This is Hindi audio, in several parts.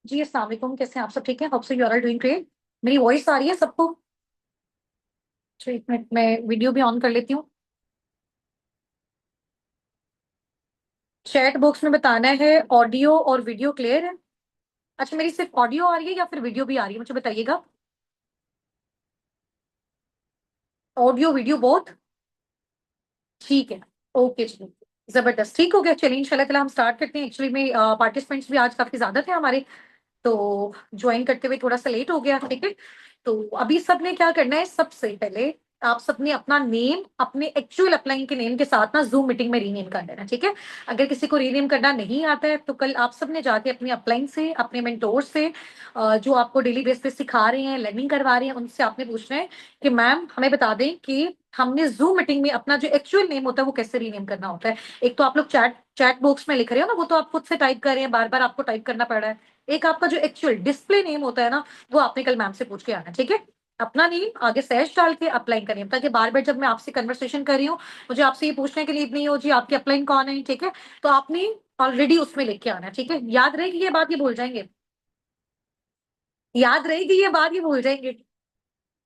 जी अस्सलाम वालेकुम, कैसे हैं आप? सब ठीक है? Hope so you are doing great. मेरी वॉइस आ रही है सबको? तो एक मिनट में वीडियो भी ऑन कर लेती हूँ। चैट बॉक्स में बताना है ऑडियो और वीडियो क्लियर है। अच्छा, मेरी सिर्फ ऑडियो आ रही है या फिर वीडियो भी आ रही है, मुझे बताइएगा। Audio video both? ठीक है। ओके चलिए, जबरदस्त, ठीक हो गया। चलिए इंशाल्लाह ताला हम स्टार्ट करते हैं। एक्चुअली में पार्टिसिपेंट्स भी आज काफी ज्यादा थे हमारे, तो ज्वाइन करते हुए थोड़ा सा लेट हो गया। ठीक है, तो अभी सबने क्या करना है, सबसे पहले आप सबने अपना नेम अपने एक्चुअल अपलाइन के नेम के साथ ना जूम मीटिंग में रीनेम कर देना। ठीक है, अगर किसी को रीनेम करना नहीं आता है तो कल आप सबने जाके अपने अपलाइन से, अपने मेंटोर से, जो आपको डेली बेस पे सिखा रहे हैं, लर्निंग करवा रहे हैं, उनसे आपने पूछना है कि मैम हमें बता दें कि हमने जूम मीटिंग में अपना जो एक्चुअल नेम होता है वो कैसे रीनेम करना होता है। एक तो आप लोग चैट चैट बॉक्स में लिख रहे हो ना, वो तो आप खुद से टाइप कर रहे हैं, बार बार आपको टाइप करना पड़ रहा है। एक आपका जो एक्चुअल डिस्प्ले नेम होता है ना, वो आपने कल मैम से पूछ के आना। ठीक है, अपना नेम आगे सैश डाल के अप्लाई करें, ताकि बार बार जब मैं आपसे कन्वर्सेशन कर रही हूँ मुझे आपसे ये पूछने के लिए नहीं हो जी आपकी अपलाइन कौन है। ठीक है, तो आपने ऑलरेडी उसमें लिख के आना है। ठीक है, याद रहेगी ये बात, ये भूल जाएंगे? याद रहेगी ये बात, ये भूल जाएंगे?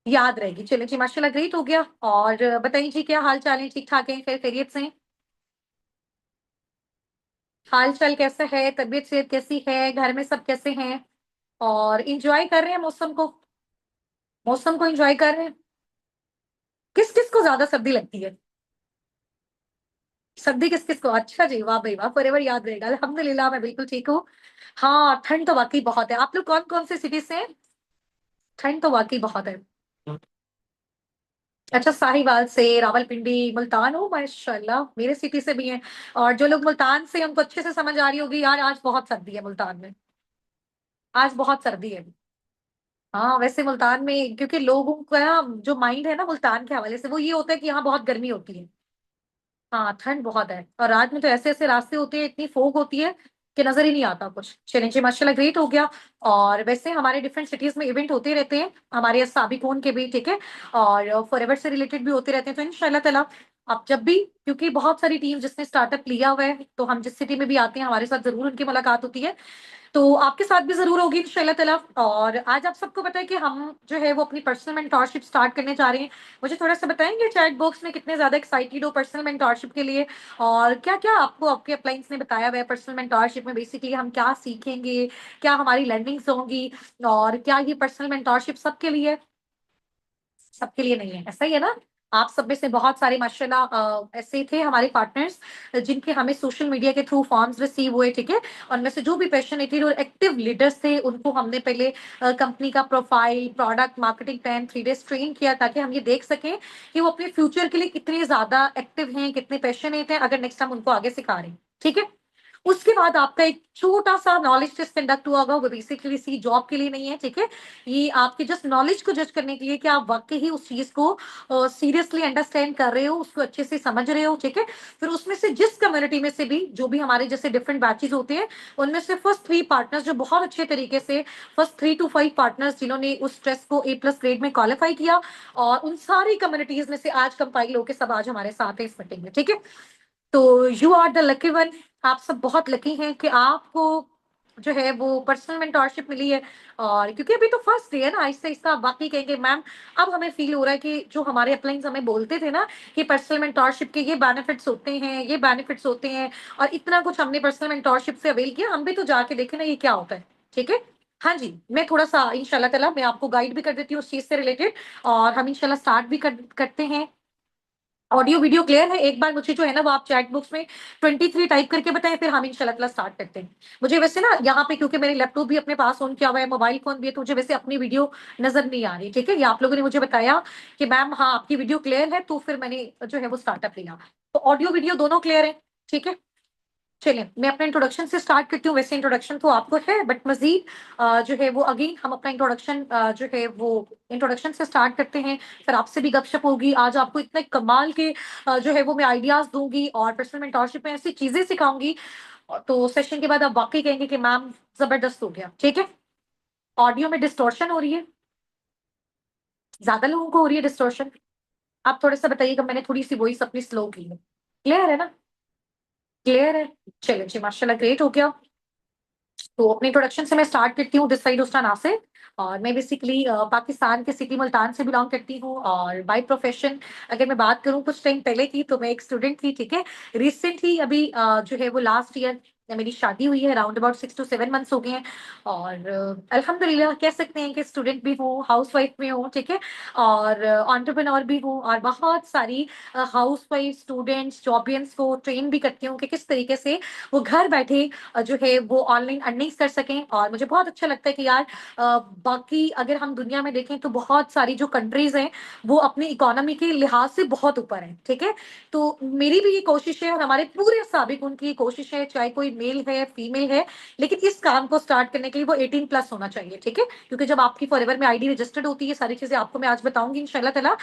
याद रहेगी, चलिए जी माशाल्लाह, ग्रेट हो गया। और बताइए जी, क्या हाल चाल है? ठीक ठाक है? खैरियत से हैं? हाल चाल कैसा है? तबीयत सेहत कैसी है? घर में सब कैसे हैं? और इंजॉय कर रहे हैं मौसम को? मौसम को एंजॉय कर रहे हैं? किस किस को ज्यादा सर्दी लगती है? सर्दी किस किस को? अच्छा जी, वाह भाई वाह, फॉरएवर याद रहेगा। अल्हम्दुलिल्लाह, मैं बिल्कुल ठीक हूँ। हाँ, ठंड तो वाकई बहुत है। आप लोग कौन कौन से सिटी से हैं? ठंड तो वाकई बहुत है। अच्छा, साहिवाल से, रावलपिंडी, मुल्तान, हो माशाल्लाह, मेरे सिटी से भी हैं। और जो लोग मुल्तान से हैं, उनको अच्छे से समझ आ रही होगी यार, आज बहुत सर्दी है मुल्तान में। आज बहुत सर्दी है। हाँ, वैसे मुल्तान में क्योंकि लोगों का जो माइंड है ना मुल्तान के हवाले से, वो ये होता है कि यहाँ बहुत गर्मी होती है। हाँ, ठंड बहुत है। और रात में तो ऐसे ऐसे रास्ते होते हैं, इतनी फोग होती है कि नजर ही नहीं आता कुछ। चलिए जी माशाल्लाह, ग्रेट हो गया। और वैसे हमारे डिफरेंट सिटीज में इवेंट होते रहते हैं, हमारे साबिकून के भी। ठीक है, और फॉरएवर से रिलेटेड भी होते रहते हैं, तो इंशाल्लाह ताला आप जब भी, क्योंकि बहुत सारी टीम जिसने स्टार्टअप लिया हुआ है, तो हम जिस सिटी में भी आते हैं हमारे साथ जरूर उनकी मुलाकात होती है। तो आपके साथ भी जरूर होगी इंशाल्लाह ताला। और आज आप सबको पता है कि हम जो है वो अपनी पर्सनल मेंटोरशिप स्टार्ट करने जा रहे हैं। मुझे थोड़ा सा बताएंगे चैट बॉक्स में कितने ज्यादा एक्साइटेड हो पर्सनल मेंटोरशिप के लिए, और क्या क्या आपको आपके अपलाइंस ने बताया हुआ है पर्सनल मेंटोरशिप में बेसिकली हम क्या सीखेंगे, क्या हमारी लर्निंग्स होंगी, और क्या ये पर्सनल मेंटोरशिप सबके लिए? सबके लिए नहीं है, ऐसा ही है ना? आप सब में से बहुत सारे माशाल्लाह ऐसे थे हमारे पार्टनर्स जिनके हमें सोशल मीडिया के थ्रू फॉर्म्स रिसीव हुए। ठीक है, और में से जो भी पैशनेटेड और एक्टिव लीडर्स थे उनको हमने पहले कंपनी का profile, product, marketing plan 3 days train किया, ताकि हम ये देख सकें कि वो अपने फ्यूचर के लिए कितने ज्यादा एक्टिव हैं, कितने पैशनेट हैं, अगर नेक्स्ट हम उनको आगे सिखा रहे हैं। ठीक है, उसके बाद आपका एक छोटा सा नॉलेज टेस्ट कंडक्ट हुआ होगा, वो बेसिकली सी जॉब के लिए नहीं है। ठीक है, ये आपके जस्ट नॉलेज को जज करने के लिए कि आप वाकई ही उस चीज को सीरियसली अंडरस्टैंड कर रहे हो, उसको अच्छे से समझ रहे हो। ठीक है, फिर उसमें से जिस कम्युनिटी में से भी जो भी हमारे जैसे डिफरेंट बैचेस होते हैं, उनमें से फर्स्ट 3 पार्टनर्स जो बहुत अच्छे तरीके से, फर्स्ट 3 to 5 पार्टनर्स जिन्होंने उस टेस्ट को A+ ग्रेड में क्वालिफाई किया, और उन सारी कम्युनिटीज में से आज कंपाइल होकर सब आज हमारे साथ है इस मीटिंग में। ठीक है, तो you are the lucky one. आप सब बहुत लकी हैं कि आपको जो है वो पर्सनल मेंटोरशिप मिली है। और क्योंकि अभी तो फर्स्ट डे है ना, आहिस्ता आहिस्ता आप बाकी कहेंगे मैम, अब हमें फील हो रहा है कि जो हमारे अपलाइंस हमें बोलते थे ना कि पर्सनल मेंटोरशिप के ये बेनिफिट्स होते हैं, ये बेनिफिट्स होते हैं, और इतना कुछ हमने पर्सनल मेंटोरशिप से अवेल किया, हम भी तो जाके देखें ना ये क्या होता है। ठीक है, हाँ जी, मैं थोड़ा सा इंशाल्लाह ताला मैं आपको गाइड भी कर देती हूँ उस चीज से रिलेटेड, और हम इंशाल्लाह स्टार्ट भी करते हैं। ऑडियो वीडियो क्लियर है? एक बार मुझे जो है ना वो आप चैट बॉक्स में 23 टाइप करके बताएं, फिर हम इंशाल्लाह ताला स्टार्ट करते हैं। मुझे वैसे ना यहाँ पे क्योंकि मेरे लैपटॉप भी अपने पास ऑन किया हुआ है, मोबाइल फोन भी है, तो मुझे वैसे अपनी वीडियो नजर नहीं आ रही। ठीक है, ये आप लोगों ने मुझे बताया कि मैम हाँ आपकी वीडियो क्लियर है, तो फिर मैंने जो है वो स्टार्टअप लिया। तो ऑडियो वीडियो दोनों क्लियर है? ठीक है, चलिए मैं अपने इंट्रोडक्शन से स्टार्ट करती हूँ। वैसे इंट्रोडक्शन तो आपको है, बट मजीद जो है वो अगेन हम अपना इंट्रोडक्शन जो है वो इंट्रोडक्शन से स्टार्ट करते हैं। फिर आपसे भी गपशप होगी, आज आपको इतने कमाल के जो है वो मैं आइडियाज दूंगी और पर्सनल मेंटोरशिप में ऐसी चीजें सिखाऊंगी, तो सेशन के बाद आप वाकई कहेंगे कि मैम जबरदस्त हो गया। ठीक है, ऑडियो में डिस्टॉर्शन हो रही है? ज्यादा लोगों को हो रही है डिस्टॉर्शन? आप थोड़ा सा बताइएगा, मैंने थोड़ी सी वॉइस अपनी स्लो की है। क्लियर है ना? क्लियर है? चलिए जी माशाल्लाह, ग्रेट हो गया। तो अपने इंट्रोडक्शन से मैं स्टार्ट करती हूँ। दिस साइड उस्तान आसिफ, और मैं बेसिकली पाकिस्तान के सिटी मुल्तान से बिलोंग करती हूँ। और बाय प्रोफेशन अगर मैं बात करूँ कुछ टाइम पहले की, तो मैं एक स्टूडेंट थी, ठीक है। रिसेंटली अभी जो है वो लास्ट ईयर मेरी शादी हुई है, अराउंड अबाउट 6 to 7 months हो गए हैं। और अल्हम्दुलिल्लाह कह सकते हैं कि स्टूडेंट भी हूँ, हाउस वाइफ भी हूँ, ठीक है। और एंटरप्रेन्योर भी हूँ, और बहुत सारी हाउस वाइफ स्टूडेंट्स जॉबियंस को ट्रेन भी करती हूँ कि किस तरीके से वो घर बैठे जो है वो ऑनलाइन अर्निंग्स कर सकें। और मुझे बहुत अच्छा लगता है कि यार बाकी अगर हम दुनिया में देखें तो बहुत सारी जो कंट्रीज हैं वो अपनी इकोनॉमी के लिहाज से बहुत ऊपर हैं, ठीक है। तो मेरी भी ये कोशिश है, और हमारे पूरे साबिक उनकी ये कोशिश है, चाहे कोई मेल है फीमेल है, लेकिन इस काम को स्टार्ट करने के लिए वो 18+ होना चाहिए, ठीक है। क्योंकि जब आपकी फॉरएवर में आईडी रजिस्टर्ड होती है, सारी चीजें आपको मैं आज बताऊंगी इंशाल्लाह ताला।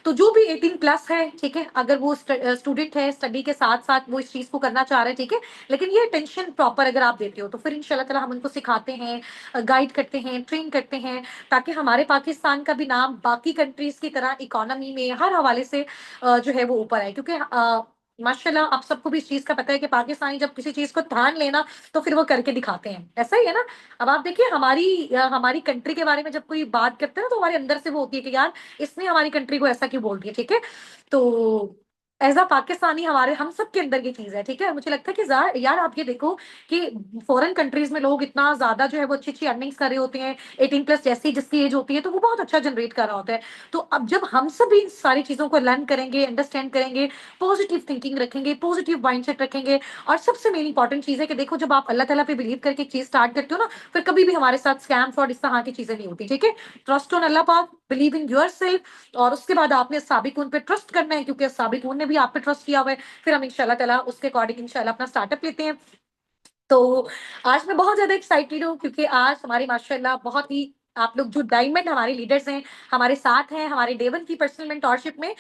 तो जो भी 18+ है, ठीक है, अगर वो स्टूडेंट है, स्टडी के साथ साथ वो इस चीज को करना चाह रहे हैं, ठीक है, लेकिन ये टेंशन प्रॉपर अगर आप देते हो तो फिर इंशाल्लाह ताला हम उनको सिखाते हैं, गाइड करते हैं, ट्रेन करते हैं, ताकि हमारे पाकिस्तान का भी नाम बाकी कंट्रीज की तरह इकोनॉमी में हर हवाले से जो है वो ऊपर आए। क्योंकि माशाल्लाह आप सबको भी इस चीज का पता है कि पाकिस्तानी जब किसी चीज को ठान लेना तो फिर वो करके दिखाते हैं, ऐसा ही है ना। अब आप देखिए हमारी कंट्री के बारे में जब कोई बात करते हैं ना, तो हमारे अंदर से वो होती है कि यार इसने हमारी कंट्री को ऐसा क्यों बोल दिया, ठीक है। तो एज अ पाकिस्तानी हमारे हम सब के अंदर की चीज है, ठीक है। मुझे लगता है कि यार आप ये देखो कि फॉरेन कंट्रीज में लोग इतना ज्यादा जो है वो अच्छी अच्छी अर्निंग्स कर रहे होते हैं, 18+ जैसी जिसकी एज होती है, तो वो बहुत अच्छा जनरेट कर रहा होता है। तो अब जब हम सब इन सारी चीजों को लर्न करेंगे, अंडरस्टैंड करेंगे, पॉजिटिव थिंकिंग रखेंगे, पॉजिटिव माइंडसेट रखेंगे, और सबसे मेन इंपॉर्टेंट चीज है कि देखो जब आप अल्लाह ताला पे बिलीव करके एक चीज स्टार्ट करते हो ना, फिर कभी भी हमारे साथ स्कैम फ्रॉड इस तरह की चीजें नहीं होती, ठीक है। ट्रस्ट ऑन अल्लाह पाक, बिलीव इन योर सेल्फ, और उसके बाद आपने साबिकून पे ट्रस्ट करना है, क्योंकि साबिकून ने भी आप पे ट्रस्ट किया हुआ है। फिर हम इंशाल्लाह ताला उसके अकॉर्डिंग इंशाल्लाह अपना स्टार्टअप लेते हैं। तो आज मैं बहुत ज्यादा एक्साइटेड हूँ, क्योंकि आज हमारे माशाल्लाह बहुत ही आप लोग जो डायमंड हमारे लीडर्स हैं हमारे साथ हैं, हमारे डे 1 की पर्सनल मेंटोरशिप में।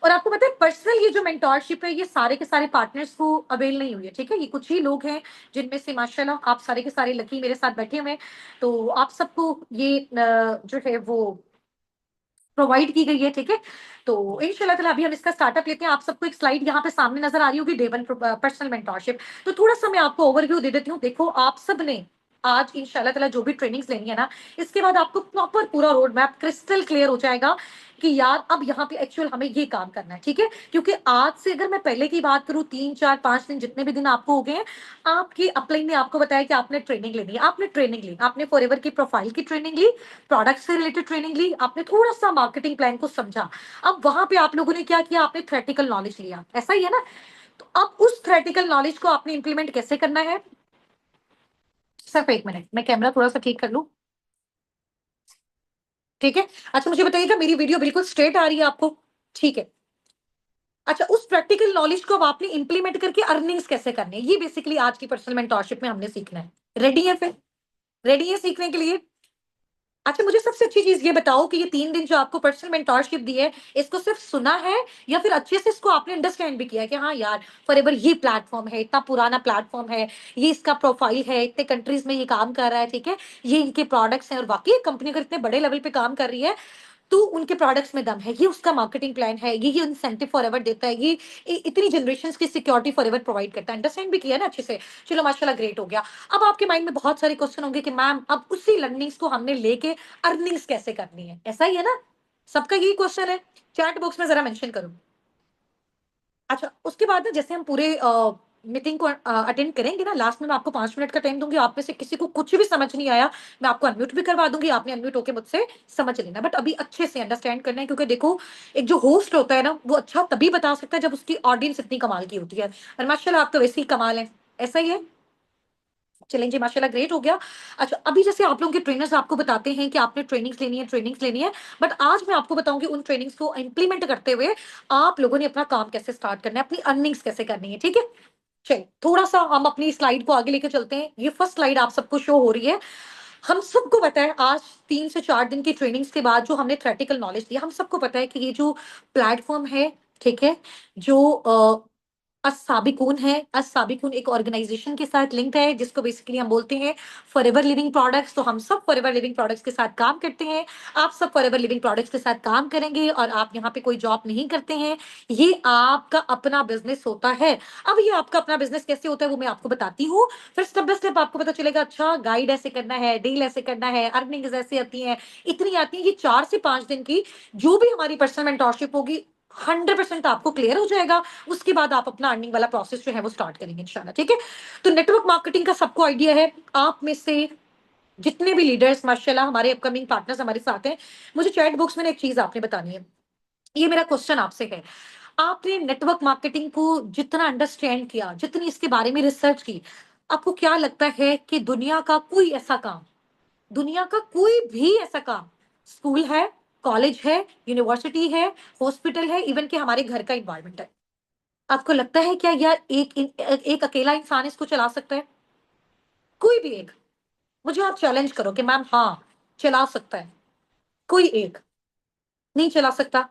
और आपको पता है पर्सनल ये जो मेंटोरशिप है, ये सारे के सारे पार्टनर्स को अवेल नहीं हुई है, ठीक है। ये कुछ ही लोग हैं जिनमें से माशाल्लाह आप सारे के सारे लकी मेरे साथ बैठे हुए हैं। तो आप सबको ये जो है वो प्रोवाइड की गई है, ठीक है। तो इंशाल्लाह ताला अभी हम इसका स्टार्टअप लेते हैं। आप सबको एक स्लाइड यहाँ पे सामने नजर आ रही होगी, डे 1 पर्सनल मेंटोरशिप। तो थोड़ा सा मैं आपको ओवरव्यू दे देती हूँ। देखो आप सब ने आज इंशाल्लाह ताला जो भी ट्रेनिंग्स लेनी है ना, इसके बाद आपको प्रॉपर पूरा रोड मैप क्रिस्टल क्लियर हो जाएगा कि यार अब यहाँ पे एक्चुअल हमें ये काम करना है, ठीक है। क्योंकि आज से अगर मैं पहले की बात करूँ, 3 4 5 दिन जितने भी दिन आपको हो गए हैं, आपकी अपलाइन ने आपको बताया कि आपने ट्रेनिंग लेनी है, आपने ट्रेनिंग ली, आपने फॉरएवर की प्रोफाइल की ट्रेनिंग ली, प्रोडक्ट से रिलेटेड ट्रेनिंग ली, आपने थोड़ा सा मार्केटिंग प्लान को समझा। अब वहां पे आप लोगों ने क्या किया, आपने थ्योरेटिकल नॉलेज लिया, ऐसा ही है ना। तो अब उस थ्योरेटिकल नॉलेज को आपने इंप्लीमेंट कैसे करना है। सिर्फ 1 मिनट, मैं कैमरा थोड़ा सा ठीक कर लूं, ठीक है। अच्छा मुझे बताइएगा मेरी वीडियो बिल्कुल स्ट्रेट आ रही है आपको, ठीक है। अच्छा उस प्रैक्टिकल नॉलेज को अब आपने इंप्लीमेंट करके अर्निंग्स कैसे करनी है, ये बेसिकली आज की पर्सनल मेंटोरशिप में हमने सीखना है। रेडी है फिर, रेडी है सीखने के लिए। अच्छा मुझे सबसे अच्छी चीज ये बताओ कि ये 3 दिन जो आपको पर्सनल मेंटोरशिप दी है, इसको सिर्फ सुना है या फिर अच्छे से इसको आपने अंडरस्टैंड भी किया है कि हाँ यार फॉरएवर ये प्लेटफॉर्म है, इतना पुराना प्लेटफॉर्म है, ये इसका प्रोफाइल है, इतने कंट्रीज में ये काम कर रहा है, ठीक है, ये इनके प्रोडक्ट्स हैं, और वाकई कंपनी अगर इतने बड़े लेवल पे काम कर रही है तो उनके प्रोडक्ट्स में दम है, ये उसका मार्केटिंग प्लान है, ये इंसेंटिव फॉरएवर देता है, ये इतनी जनरेशन की सिक्योरिटी फॉरएवर प्रोवाइड करता है। अंडरस्टैंड भी किया ना अच्छे से, चलो माशाल्लाह ग्रेट हो गया। अब आपके माइंड में बहुत सारे क्वेश्चन होंगे कि मैम अब उसी लर्निंग्स को हमने लेके अर्निंग्स कैसे करनी है, ऐसा ही है ना। सबका यही क्वेश्चन है, चैट बॉक्स में जरा मेंशन करो। अच्छा उसके बाद ना जैसे हम पूरे मीटिंग को अटेंड करेंगे ना, लास्ट में मैं आपको 5 मिनट का टाइम दूंगी, आप में से किसी को कुछ भी समझ नहीं आया मैं आपको अनम्यूट भी करवा दूंगी, आपने अनम्यूट होकर मुझसे समझ लेना, बट अभी अच्छे से अंडरस्टैंड करना है। क्योंकि देखो एक जो होस्ट होता है ना वो अच्छा तभी बता सकता है जब उसकी ऑडियंस इतनी कमाल की होती है, और माशाल्लाह आप तो वैसे ही कमाल है, ऐसा ही है। चलें जी माशाल्लाह ग्रेट हो गया। अच्छा अभी जैसे आप लोगों के ट्रेनर्स आपको बताते हैं कि आपने ट्रेनिंग्स लेनी है, बट आज मैं आपको बताऊंगी उन ट्रेनिंग्स को इंप्लीमेंट करते हुए आप लोगों ने अपना काम कैसे स्टार्ट करना है, अपनी अर्निंग्स कैसे करनी है, ठीक है। चलिए थोड़ा सा हम अपनी स्लाइड को आगे लेके चलते हैं। ये फर्स्ट स्लाइड आप सबको शो हो रही है। हम सबको पता है आज 3 से 4 दिन की ट्रेनिंग्स के बाद जो हमने थ्योरेटिकल नॉलेज दिया, हम सबको पता है कि ये जो प्लेटफॉर्म है, ठीक है, जो अस्साबिकून है। अस्साबिकून एक ऑर्गेनाइजेशन के साथ लिंक्ड है जिसको बेसिकली हम बोलते हैं फॉरएवर लिविंग प्रोडक्ट्स। तो हम सब फॉरएवर लिविंग प्रोडक्ट्स के साथ काम करते हैं। आप सब फॉरएवर लिविंग प्रोडक्ट्स के साथ काम करेंगे और आप यहाँ पे कोई जॉब नहीं करते हैं। ये आपका अपना बिजनेस होता है। अब ये आपका अपना बिजनेस कैसे होता है वो मैं आपको बताती हूँ। फिर स्टेप बाय स्टेप आपको पता चलेगा, अच्छा गाइड ऐसे करना है, डील ऐसे करना है, अर्निंग ऐसे आती है, इतनी आती है। ये 4 से 5 दिन की जो भी हमारी पर्सनल मेंटोरशिप होगी 100% आपको क्लियर हो जाएगा। उसके बाद आप अपना अर्निंग वाला प्रोसेस जो है वो स्टार्ट करेंगे इंशाल्लाह। ठीक है, तो नेटवर्क मार्केटिंग का सबको आइडिया है। आप में से जितने भी लीडर्स माशाल्लाह हमारे अपकमिंग पार्टनर्स हमारे साथ हैं, मुझे चैट बॉक्स में एक चीज आपने बतानी है। ये मेरा क्वेश्चन आपसे है, आपने नेटवर्क मार्केटिंग को जितना अंडरस्टैंड किया, जितनी इसके बारे में रिसर्च की, आपको क्या लगता है कि दुनिया का कोई ऐसा काम, दुनिया का कोई भी ऐसा काम, स्कूल है, कॉलेज है, यूनिवर्सिटी है, हॉस्पिटल है, इवन कि हमारे घर का इन्वायरमेंट है, आपको लगता है क्या यार एक अकेला इंसान इसको चला सकता है? कोई भी एक, मुझे आप चैलेंज करो कि मैम हाँ चला सकता है। कोई एक नहीं चला सकता।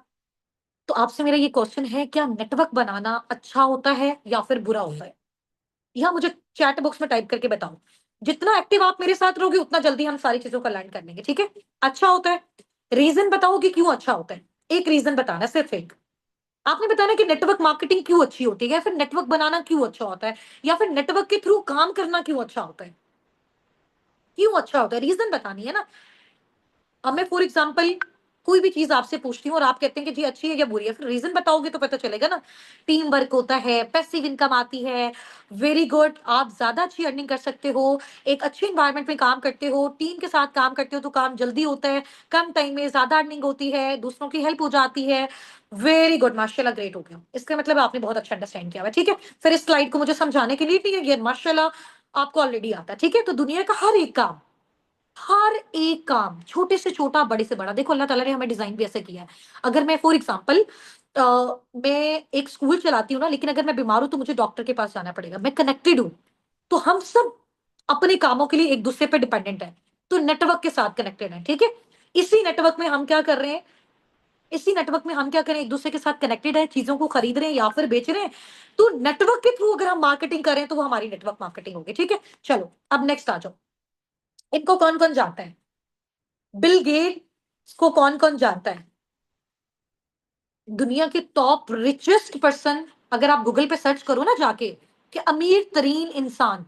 तो आपसे मेरा ये क्वेश्चन है, क्या नेटवर्क बनाना अच्छा होता है या फिर बुरा होता है? यह मुझे चैट बॉक्स में टाइप करके बताओ। जितना एक्टिव आप मेरे साथ रहोगे उतना जल्दी हम सारी चीजों का लर्न कर लेंगे। ठीक है, अच्छा होता है। रीजन बताओ कि क्यों अच्छा होता है। एक रीजन बताना, सिर्फ एक। आपने बताना कि नेटवर्क मार्केटिंग क्यों अच्छी होती है, या फिर नेटवर्क बनाना क्यों अच्छा होता है, या फिर नेटवर्क के थ्रू काम करना क्यों अच्छा होता है। क्यों अच्छा होता है, रीजन बतानी है ना। अब मैं फॉर एग्जाम्पल कोई भी चीज आपसे पूछती हूँ और आप कहते हैं कि जी अच्छी है या बुरी है, फिर रीजन बताओगे तो पता चलेगा ना। टीम वर्क होता है, पैसिव इनकम आती है, वेरी गुड, आप ज्यादा अच्छी अर्निंग कर सकते हो, एक अच्छे इंवायरमेंट में काम करते हो, टीम के साथ काम करते हो तो काम जल्दी होता है, कम टाइम में ज्यादा अर्निंग होती है, दूसरों की हेल्प हो जाती है। वेरी गुड, माशाल्लाह, ग्रेट हो गया। इसका मतलब आपने बहुत अच्छा अंडरस्टैंड किया हुआ है। ठीक है, फिर इस स्लाइड को मुझे समझाने के लिए नहीं है, ये माशाल्लाह आपको ऑलरेडी आता है। ठीक है, तो दुनिया का हर एक काम, हर एक काम, छोटे से छोटा, बड़े से बड़ा, देखो अल्लाह ताला ने हमें डिजाइन भी ऐसे किया है। अगर मैं फॉर एग्जांपल मैं एक स्कूल चलाती हूँ ना, लेकिन अगर मैं बीमार हूं तो मुझे डॉक्टर के पास जाना पड़ेगा, मैं कनेक्टेड हूँ। तो हम सब अपने कामों के लिए एक दूसरे पे डिपेंडेंट है, तो नेटवर्क के साथ कनेक्टेड है। ठीक है, इसी नेटवर्क में हम क्या कर रहे हैं, इसी नेटवर्क में हम क्या करें, एक दूसरे के साथ कनेक्टेड है, चीजों को खरीद रहे हैं या फिर बेच रहे हैं। तो नेटवर्क के थ्रू अगर हम मार्केटिंग करें तो वो हमारी नेटवर्क मार्केटिंग होगी। ठीक है, चलो अब नेक्स्ट आ जाओ। इनको कौन कौन जानता है? बिल गेट्स को कौन कौन जानता है? दुनिया के टॉप रिचेस्ट पर्सन, अगर आप गूगल पे सर्च करो ना जाके कि अमीर तरीन इंसान,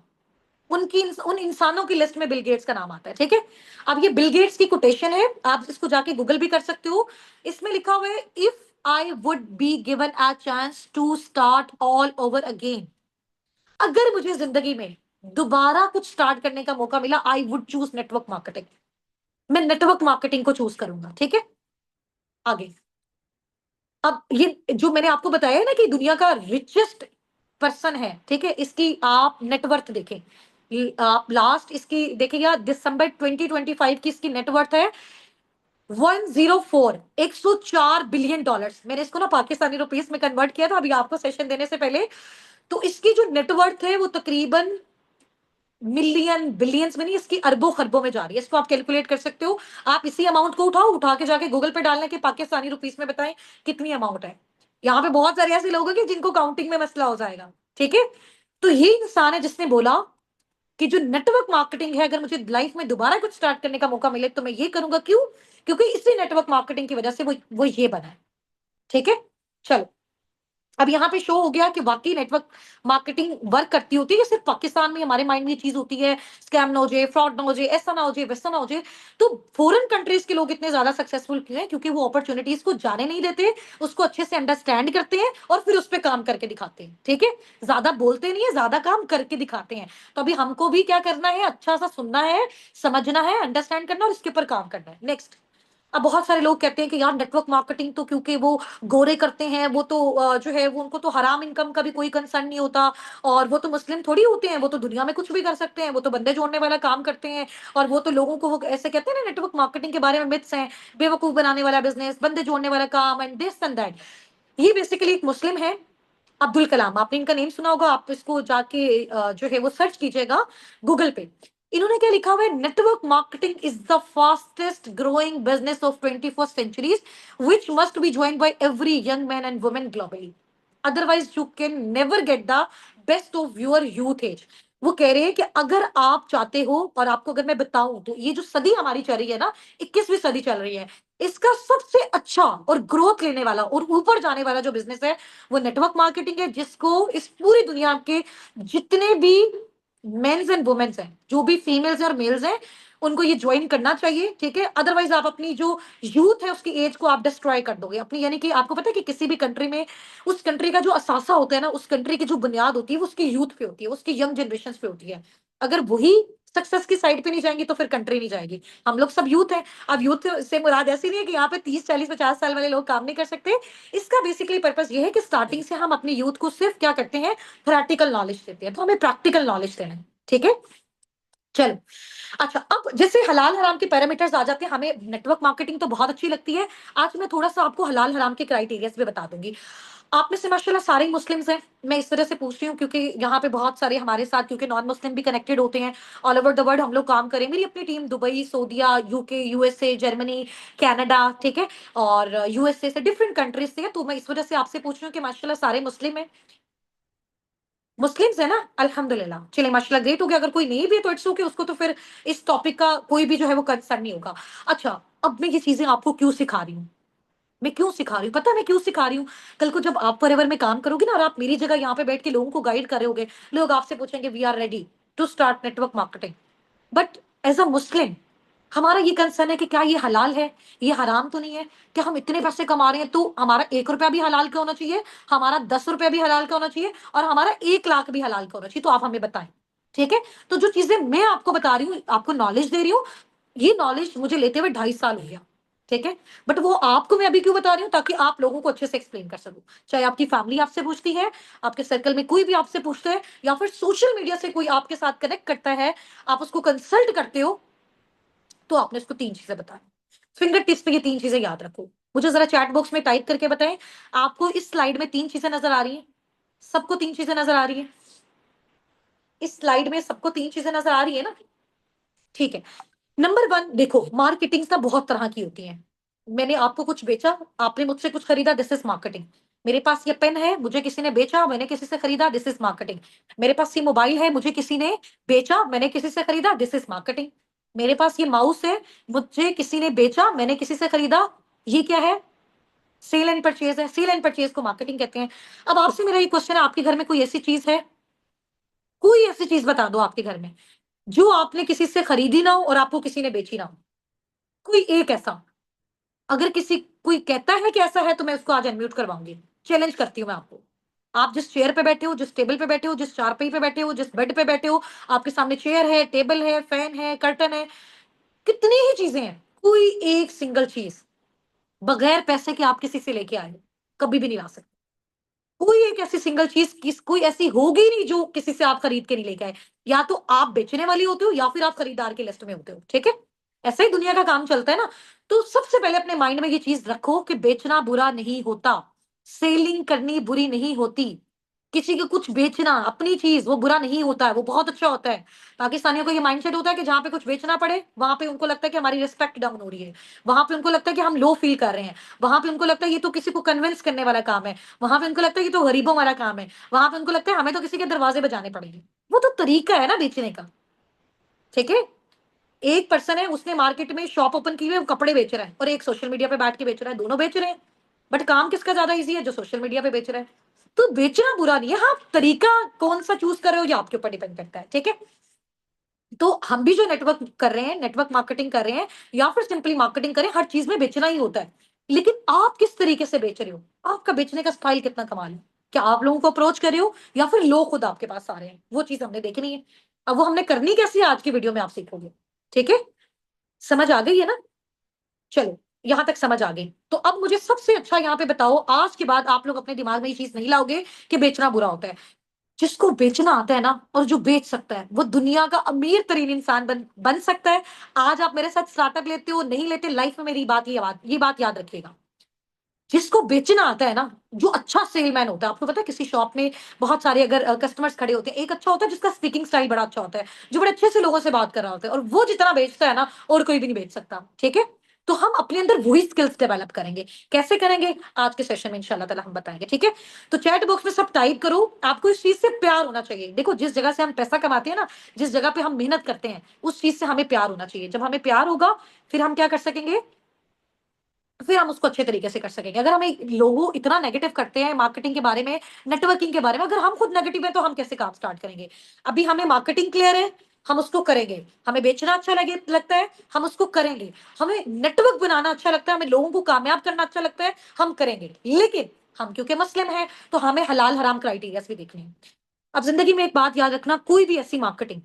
उन इंसानों की लिस्ट में बिल गेट्स का नाम आता है। ठीक है, अब ये बिल गेट्स की कोटेशन है, आप इसको जाके गूगल भी कर सकते हो। इसमें लिखा हुआ है, if I would be given a chance to start all over again, अगर मुझे जिंदगी में दोबारा कुछ स्टार्ट करने का मौका मिला, I would choose network marketing. मैं नेटवर्क मार्केटिंग को चूज करूंगा। ठीक है, आगे। अब ये जो मैंने आपको बताया है ना कि दुनिया का रिचेस्ट पर्सन है, ठीक है, इसकी आप नेटवर्थ देखें, आप लास्ट इसकी देखिएगा, दिसंबर 2025 की इसकी नेटवर्थ है 104, 104 बिलियन डॉलर्स। मैंने इसको ना पाकिस्तानी रुपीस में कन्वर्ट किया था अभी आपको सेशन देने से पहले। तो इसकी जो नेटवर्थ है वो तकरीबन मिलियन बिलियंस में नहीं, इसकी अरबों खरबों में जा रही है। इसको आप कैलकुलेट कर सकते हो। आप इसी अमाउंट को उठाओ, उठा के जाके गूगल पे डालना कि पाकिस्तानी रुपीस में बताएं कितनी अमाउंट है। यहाँ पे बहुत सारे ऐसे लोग हैं कि जिनको काउंटिंग में मसला हो जाएगा। ठीक है, तो ये इंसान है जिसने बोला कि जो नेटवर्क मार्केटिंग है, अगर मुझे लाइफ में दोबारा कुछ स्टार्ट करने का मौका मिले तो मैं ये करूंगा। क्यों? क्योंकि इसी नेटवर्क मार्केटिंग की वजह से वो ये बना है। ठीक है, चलो अब यहाँ पे शो हो गया कि वाकई नेटवर्क मार्केटिंग वर्क करती होती है। सिर्फ पाकिस्तान में हमारे माइंड में ये चीज होती है स्कैम ना हो जाए, फ्रॉड ना हो जाए, ऐसा ना हो जाए, वैसा ना हो जाए। तो फॉरेन कंट्रीज के लोग इतने ज्यादा सक्सेसफुल क्यों हैं? क्योंकि वो अपॉर्चुनिटीज को जाने नहीं देते, उसको अच्छे से अंडरस्टैंड करते हैं और फिर उस पर काम करके दिखाते हैं। ठीक है, ज्यादा बोलते नहीं है, ज्यादा काम करके दिखाते हैं। तो अभी हमको भी क्या करना है, अच्छा सा सुनना है, समझना है, अंडरस्टैंड करना और इसके ऊपर काम करना है। नेक्स्ट, अब बहुत सारे लोग कहते हैं कि यार नेटवर्क मार्केटिंग तो क्योंकि वो गोरे करते हैं, वो तो जो है वो उनको तो हराम इनकम का भी कोई कंसर्न नहीं होता, और वो तो मुस्लिम थोड़ी होते हैं, वो तो दुनिया में कुछ भी कर सकते हैं, वो तो बंदे जोड़ने वाला काम करते हैं। और वो तो लोगों को वो ऐसे कहते हैं ना, नेटवर्क मार्केटिंग के बारे में मिथ्स हैं, बेवकूफ बनाने वाला बिजनेस, बंदे जोड़ने वाला काम, एंड दिस एंड दैट। ये बेसिकली एक मुस्लिम है, अब्दुल कलाम, आपने इनका नेम सुना होगा, आप इसको जाके जो है वो सर्च कीजिएगा गूगल पे। इन्होंने क्या लिखा हुआ है, network marketing is the fastest growing business of 21st centuries which must be join by every young man and women globally. Otherwise you can never get the best of your youth age. वो कह रहे हैं कि अगर आप चाहते हो, और आपको अगर मैं बताऊं तो ये जो सदी हमारी चल रही है ना, 21वीं सदी चल रही है, इसका सबसे अच्छा और ग्रोथ लेने वाला और ऊपर जाने वाला जो बिजनेस है वो नेटवर्क मार्केटिंग है, जिसको इस पूरी दुनिया के जितने भी मेंस एंड वुमेन्स हैं, जो भी फीमेल्स और मेल्स हैं, उनको ये ज्वाइन करना चाहिए, ठीक है। अदरवाइज आप अपनी जो यूथ है उसकी एज को आप डिस्ट्रॉय कर दोगे अपनी, यानी कि आपको पता है कि किसी भी कंट्री में उस कंट्री का जो असासा होता है ना, उस कंट्री की जो बुनियाद होती है वो उसकी यूथ पे होती है, उसकी यंग जनरेशन पे होती है। अगर वही सक्सेस की साइड पे नहीं जाएंगी तो फिर कंट्री नहीं जाएगी। हम लोग सब यूथ हैं। अब यूथ से मुराद ऐसी नहीं है कि यहाँ पे 30 40 50 साल वाले लोग काम नहीं कर सकते। इसका बेसिकली पर्पस ये है कि स्टार्टिंग से हम अपनी यूथ को सिर्फ क्या करते हैं, थ्योरेटिकल नॉलेज देते हैं, तो हमें प्रैक्टिकल नॉलेज देना है, ठीक है। चलो, अच्छा, अब जैसे हलाल हराम के पैरामीटर्स आ जाते हैं, हमें नेटवर्क मार्केटिंग तो बहुत अच्छी लगती है। आज मैं थोड़ा सा आपको हलाल हराम के क्राइटेरियाज भी बता दूंगी। आप में से माशाल्लाह सारे मुस्लिम्स हैं, मैं इस तरह से पूछ रही हूँ क्योंकि यहाँ पे बहुत सारे हमारे साथ, क्योंकि नॉन मुस्लिम भी कनेक्टेड होते हैं। ऑल ओवर द वर्ल्ड हम लोग काम करें, मेरी अपनी टीम दुबई, सऊदीया, यूके, यूएसए, जर्मनी, कनाडा, ठीक है, और यूएसए से, डिफरेंट कंट्रीज से है। तो मैं इस वजह से आपसे पूछ रही हूँ कि माशाल्लाह सारे मुस्लिम हैं, मुस्लिम्स है ना, अल्हम्दुलिल्लाह। चलिए माशाल्लाह, ग्रेट हो गया। अगर कोई नहीं भी है तो इट्स ओके, उसको तो फिर इस टॉपिक का कोई भी जो है वो कंसर्न नहीं होगा। अच्छा, अब मैं ये चीजें आपको क्यों सिखा रही हूँ, मैं क्यों सिखा रही हूँ, पता है मैं क्यों सिखा रही हूँ? कल को जब आप फॉरएवर में काम करोगे ना, और आप मेरी जगह यहाँ पे बैठ के लोगों को गाइड कर रहे होगे, लोग आपसे पूछेंगे we are ready to start network marketing, but as a Muslim हमारा ये कंसर्न है कि क्या ये हलाल है, ये हराम तो नहीं है, क्या हम इतने पैसे कमा रहे हैं तो हमारा 1 रुपया भी हलाल का होना चाहिए, हमारा 10 रुपया भी हलाल का होना चाहिए, और हमारा 1 लाख भी हलाल का होना चाहिए, तो आप हमें बताएं, ठीक है। तो जो चीजें मैं आपको बता रही हूँ, आपको नॉलेज दे रही हूँ, ये नॉलेज मुझे लेते हुए 2.5 साल हो गया, ठीक है। बट वो आपको मैं अभी क्यों बता रही हूँ, ताकि आप लोगों को अच्छे से एक्सप्लेन कर सकूं। चाहे आपकी फैमिली आपसे पूछती है, आपके सर्कल में कोई भी आपसे पूछता है, या फिर सोशल मीडिया से कोई आपके साथ कनेक्ट करता है, आप उसको कंसल्ट करते हो, तो आपने उसको 3 चीजें बताएं। फिंगर टिप्स पे ये 3 चीजें याद रखो। मुझे जरा चैट बॉक्स में टाइप करके बताएं, आपको इस स्लाइड में 3 चीजें नजर आ रही हैं? सबको 3 चीजें नजर आ रही है? इस स्लाइड में सबको 3 चीजें नजर आ रही है ना? ठीक है। नंबर 1, देखो, मार्केटिंग ना बहुत तरह की होती है। मैंने आपको कुछ बेचा, आपने मुझसे कुछ खरीदा, दिस इज मार्केटिंग। मेरे पास ये पेन है, मुझे किसी ने बेचा, मैंने किसी से खरीदा, दिस इज मार्केटिंग। मेरे पास ये मोबाइल है, मुझे किसी ने बेचा, मैंने किसी से खरीदा, दिस इज मार्केटिंग। मेरे पास ये माउस है, मुझे किसी ने बेचा, मैंने किसी से खरीदा, ये क्या है? सेल एंड परचेज है। सेल एंड परचेज को मार्केटिंग कहते हैं। अब आपसे मेरा ये क्वेश्चन है, आपके घर में कोई ऐसी चीज है, कोई ऐसी चीज बता दो आपके घर में, जो आपने किसी से खरीदी ना हो और आपको किसी ने बेची ना हो? कोई एक ऐसा, अगर किसी कोई कहता है कि ऐसा है तो मैं उसको आज अनम्यूट करवाऊंगी। चैलेंज करती हूँ मैं आपको। आप जिस चेयर पे बैठे हो, जिस टेबल पे बैठे हो, जिस चारपाई पे बैठे हो, जिस बेड पे बैठे हो, आपके सामने चेयर है, टेबल है, फैन है, कर्टन है, कितनी ही चीजें हैं, कोई एक सिंगल चीज बगैर पैसे के आप किसी से लेके आए हो, कभी भी नहीं ला सकते। कोई एक ऐसी सिंगल चीज किस कोई ऐसी होगी ही नहीं जो किसी से आप खरीद के नहीं लेके आए। या तो आप बेचने वाली होते हो या फिर आप खरीदार की लिस्ट में होते हो, ठीक है। ऐसा ही दुनिया का काम चलता है ना। तो सबसे पहले अपने माइंड में ये चीज रखो कि बेचना बुरा नहीं होता, सेलिंग करनी बुरी नहीं होती, किसी को कुछ बेचना अपनी चीज वो बुरा नहीं होता है, वो बहुत अच्छा होता है। पाकिस्तानियों को ये माइंडसेट होता है कि जहां पे कुछ बेचना पड़े वहां पे उनको लगता है कि हमारी रिस्पेक्ट डाउन हो रही है, वहां पे उनको लगता है कि हम लो फील कर रहे हैं, वहां पे उनको लगता है ये तो किसी को कन्विंस करने वाला काम है, वहां पे उनको लगता है ये तो गरीबों वाला काम है, वहां पे उनको लगता है हमें तो किसी के दरवाजे बजाने पड़ेंगे। वो तो तरीका है ना बेचने का, ठीक है। एक पर्सन है, उसने मार्केट में शॉप ओपन की हुई है, वो कपड़े बेच रहा है, और एक सोशल मीडिया पे बैठ के बेच रहा है, दोनों बेच रहे हैं, बट काम किसका ज्यादा इजी है? जो सोशल मीडिया पे बेच रहा है। तो बेचना बुरा नहीं है, हाँ, तरीका कौन सा चूज कर रहे हो ये आपके ऊपर डिपेंड करता है, ठीक है। तो हम भी जो नेटवर्क कर रहे हैं, नेटवर्क मार्केटिंग कर रहे हैं, या फिर सिंपली मार्केटिंग करें, हर चीज में बेचना ही होता है। लेकिन आप किस तरीके से बेच रहे हो, आपका बेचने का स्टाइल कितना कमाल है, क्या आप लोगों को अप्रोच कर रहे हो या फिर लोग खुद आपके पास आ रहे हैं, वो चीज हमने देखनी है। अब वो हमने करनी कैसी है, आज की वीडियो में आप सीखोगे, ठीक है। समझ आ गई है ना? चलो, यहां तक समझ आ गई। तो अब मुझे सबसे अच्छा यहाँ पे बताओ, आज के बाद आप लोग अपने दिमाग में ये चीज नहीं लाओगे कि बेचना बुरा होता है। जिसको बेचना आता है ना, और जो बेच सकता है, वो दुनिया का अमीर तरीन इंसान बन सकता है। आज आप मेरे साथ स्टार्टअप लेते हो नहीं लेते, लाइफ में मेरी ये बात याद रखिएगा। जिसको बेचना आता है ना, जो अच्छा सेलमैन होता है, आपको पता है किसी शॉप में बहुत सारे अगर कस्टमर्स खड़े होते हैं, एक अच्छा होता है जिसका स्पीकिंग स्टाइल बड़ा अच्छा होता है, जो बड़े अच्छे से लोगों से बात कर रहा होता है, और वो जितना बेचता है ना, और कोई भी नहीं बेच सकता, ठीक है। तो हम अपने अंदर वही स्किल्स डेवलप करेंगे। कैसे करेंगे, आज के सेशन में इंशाल्लाह ताला हम बताएंगे, ठीक है। तो चैट बॉक्स में सब टाइप करो, आपको इस चीज से प्यार होना चाहिए। देखो, जिस जगह से हम पैसा कमाते हैं ना, जिस जगह पे हम मेहनत करते हैं, उस चीज से हमें प्यार होना चाहिए। जब हमें प्यार होगा, फिर हम क्या कर सकेंगे, फिर हम उसको अच्छे तरीके से कर सकेंगे। अगर हमें लोग इतना नेगेटिव करते हैं मार्केटिंग के बारे में, नेटवर्किंग के बारे में, अगर हम खुद नेगेटिव है तो हम कैसे काम स्टार्ट करेंगे। अभी हमें मार्केटिंग क्लियर है, हम उसको करेंगे। हमें बेचना अच्छा लगता है, हम उसको करेंगे। हमें नेटवर्क बनाना अच्छा लगता है, हमें लोगों को कामयाब करना अच्छा लगता है, हम करेंगे। लेकिन हम क्योंकि मुस्लिम हैं, तो हमें हलाल हराम क्राइटेरिया भी देखने हैं। अब जिंदगी में एक बात याद रखना, कोई भी ऐसी मार्केटिंग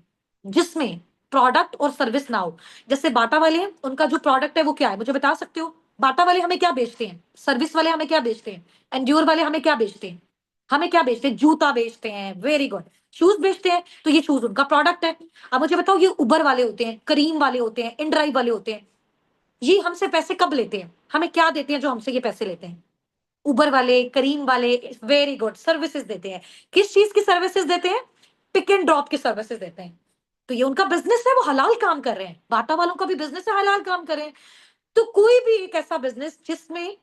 जिसमें प्रोडक्ट और सर्विस ना हो। जैसे बाटा वाले हैं, उनका जो प्रोडक्ट है वो क्या है, मुझे बता सकते हो। बाटा वाले हमें क्या बेचते हैं, सर्विस वाले हमें क्या बेचते हैं, एंड्योर वाले हमें क्या बेचते हैं, हमें क्या बेचते हैं, जूता बेचते हैं, वेरी गुड। शूज बेचते हैं, तो ये शूज उनका प्रोडक्ट है। अब मुझे बताओ, ये उबर वाले होते हैं, करीम वाले होते हैं, इनड्राइव वाले होते हैं, ये हमसे पैसे कब लेते हैं, हमें क्या देते हैं जो हमसे ये पैसे लेते हैं। उबर वाले, करीम वाले, वेरी गुड, सर्विसेज देते हैं। किस चीज की सर्विसेज देते हैं, पिक एंड ड्रॉप की सर्विसेज देते हैं। तो ये उनका बिजनेस है, वो हलाल काम कर रहे हैं। बाटा वालों का भी बिजनेस है, हलाल काम कर रहे हैं। तो कोई भी एक ऐसा बिजनेस जिसमें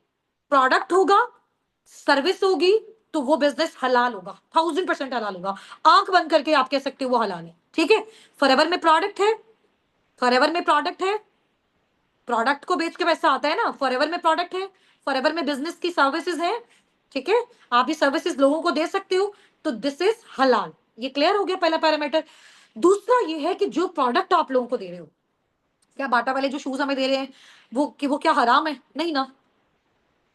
प्रोडक्ट होगा, सर्विस होगी, तो वो बिजनेस हलाल होगा, 1000% हलाल होगा। आंख बंद करके आप कह सकते हो वो हलाल है, ठीक है। फॉरएवर में प्रोडक्ट है, फॉरएवर में प्रोडक्ट है, प्रोडक्ट को बेच के पैसा आता है ना, फॉरएवर में प्रोडक्ट है, फॉरएवर में बिजनेस की सर्विसेज है, ठीक है। आप ये सर्विसेज लोगों को दे सकते हो, तो दिस इज हलाल। ये क्लियर हो गया पहला पैरामीटर। दूसरा ये है कि जो प्रोडक्ट आप लोगों को दे रहे हो, क्या बाटा वाले जो शूज हमें दे रहे हैं वो क्या हराम है, नहीं ना।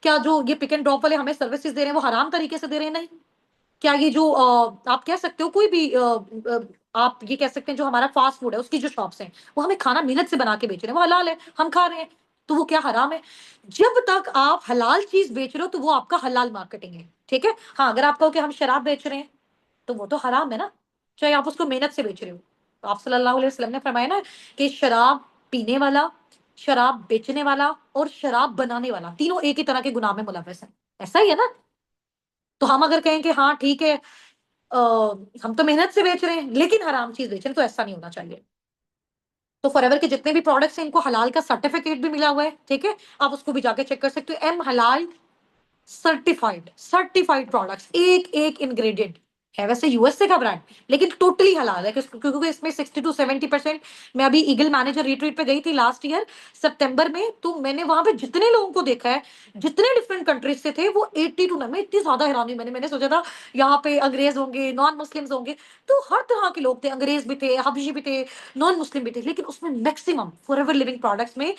क्या जो ये पिक एंड ड्रॉप वाले हमें सर्विसेज दे रहे हैं वो हराम तरीके से दे रहे हैं, नहीं। क्या ये जो आप कह सकते हो कोई भी आप ये कह सकते हैं जो हमारा फास्ट फूड है उसकी जो शॉप्स हैं, वो हमें खाना मेहनत से बना के बेच रहे हैं, वो हलाल है, हम खा रहे हैं, तो वो क्या हराम है। जब तक आप हलाल चीज बेच रहे हो तो वो आपका हलाल मार्केटिंग है, ठीक है। हाँ, अगर आप कहो कि हम शराब बेच रहे हैं, तो वो तो हराम है ना, चाहे आप उसको मेहनत से बेच रहे हो। तो आप सल्लल्लाहु अलैहि वसल्लम ने फरमाया ना कि शराब पीने वाला, शराब बेचने वाला और शराब बनाने वाला तीनों एक ही तरह के गुनाह में मुलव्वस है। ऐसा ही है ना। तो हम अगर कहें कि हाँ ठीक है, अ, हम तो मेहनत से बेच रहे हैं लेकिन हराम चीज बेच रहे हैं, तो ऐसा नहीं होना चाहिए। तो फॉरएवर के जितने भी प्रोडक्ट्स हैं, इनको हलाल का सर्टिफिकेट भी मिला हुआ है, ठीक है। आप उसको भी जाके चेक कर सकते हो, एम हलाल सर्टिफाइड, सर्टिफाइड प्रोडक्ट्स, एक एक इंग्रेडिएंट है। वैसे यूएसए का ब्रांड, लेकिन टोटली हलाल है, क्योंकि इसमें 60 to 70%। मैं अभी ईगल मैनेजर रिट्रीट पे गई थी लास्ट ईयर सितंबर में, तो मैंने वहां पे जितने लोगों को देखा है, जितने डिफरेंट कंट्रीज से थे, वो 80 to 90, मैं इतनी ज्यादा हैरान हुई। मैंने सोचा था यहाँ पे अंग्रेज होंगे, नॉन मुस्लिम्स होंगे, तो हर तरह के लोग थे, अंग्रेज भी थे, हबशी भी थे, नॉन मुस्लिम भी थे, लेकिन उसमें मैक्सिमम फॉरएवर लिविंग प्रोडक्ट्स में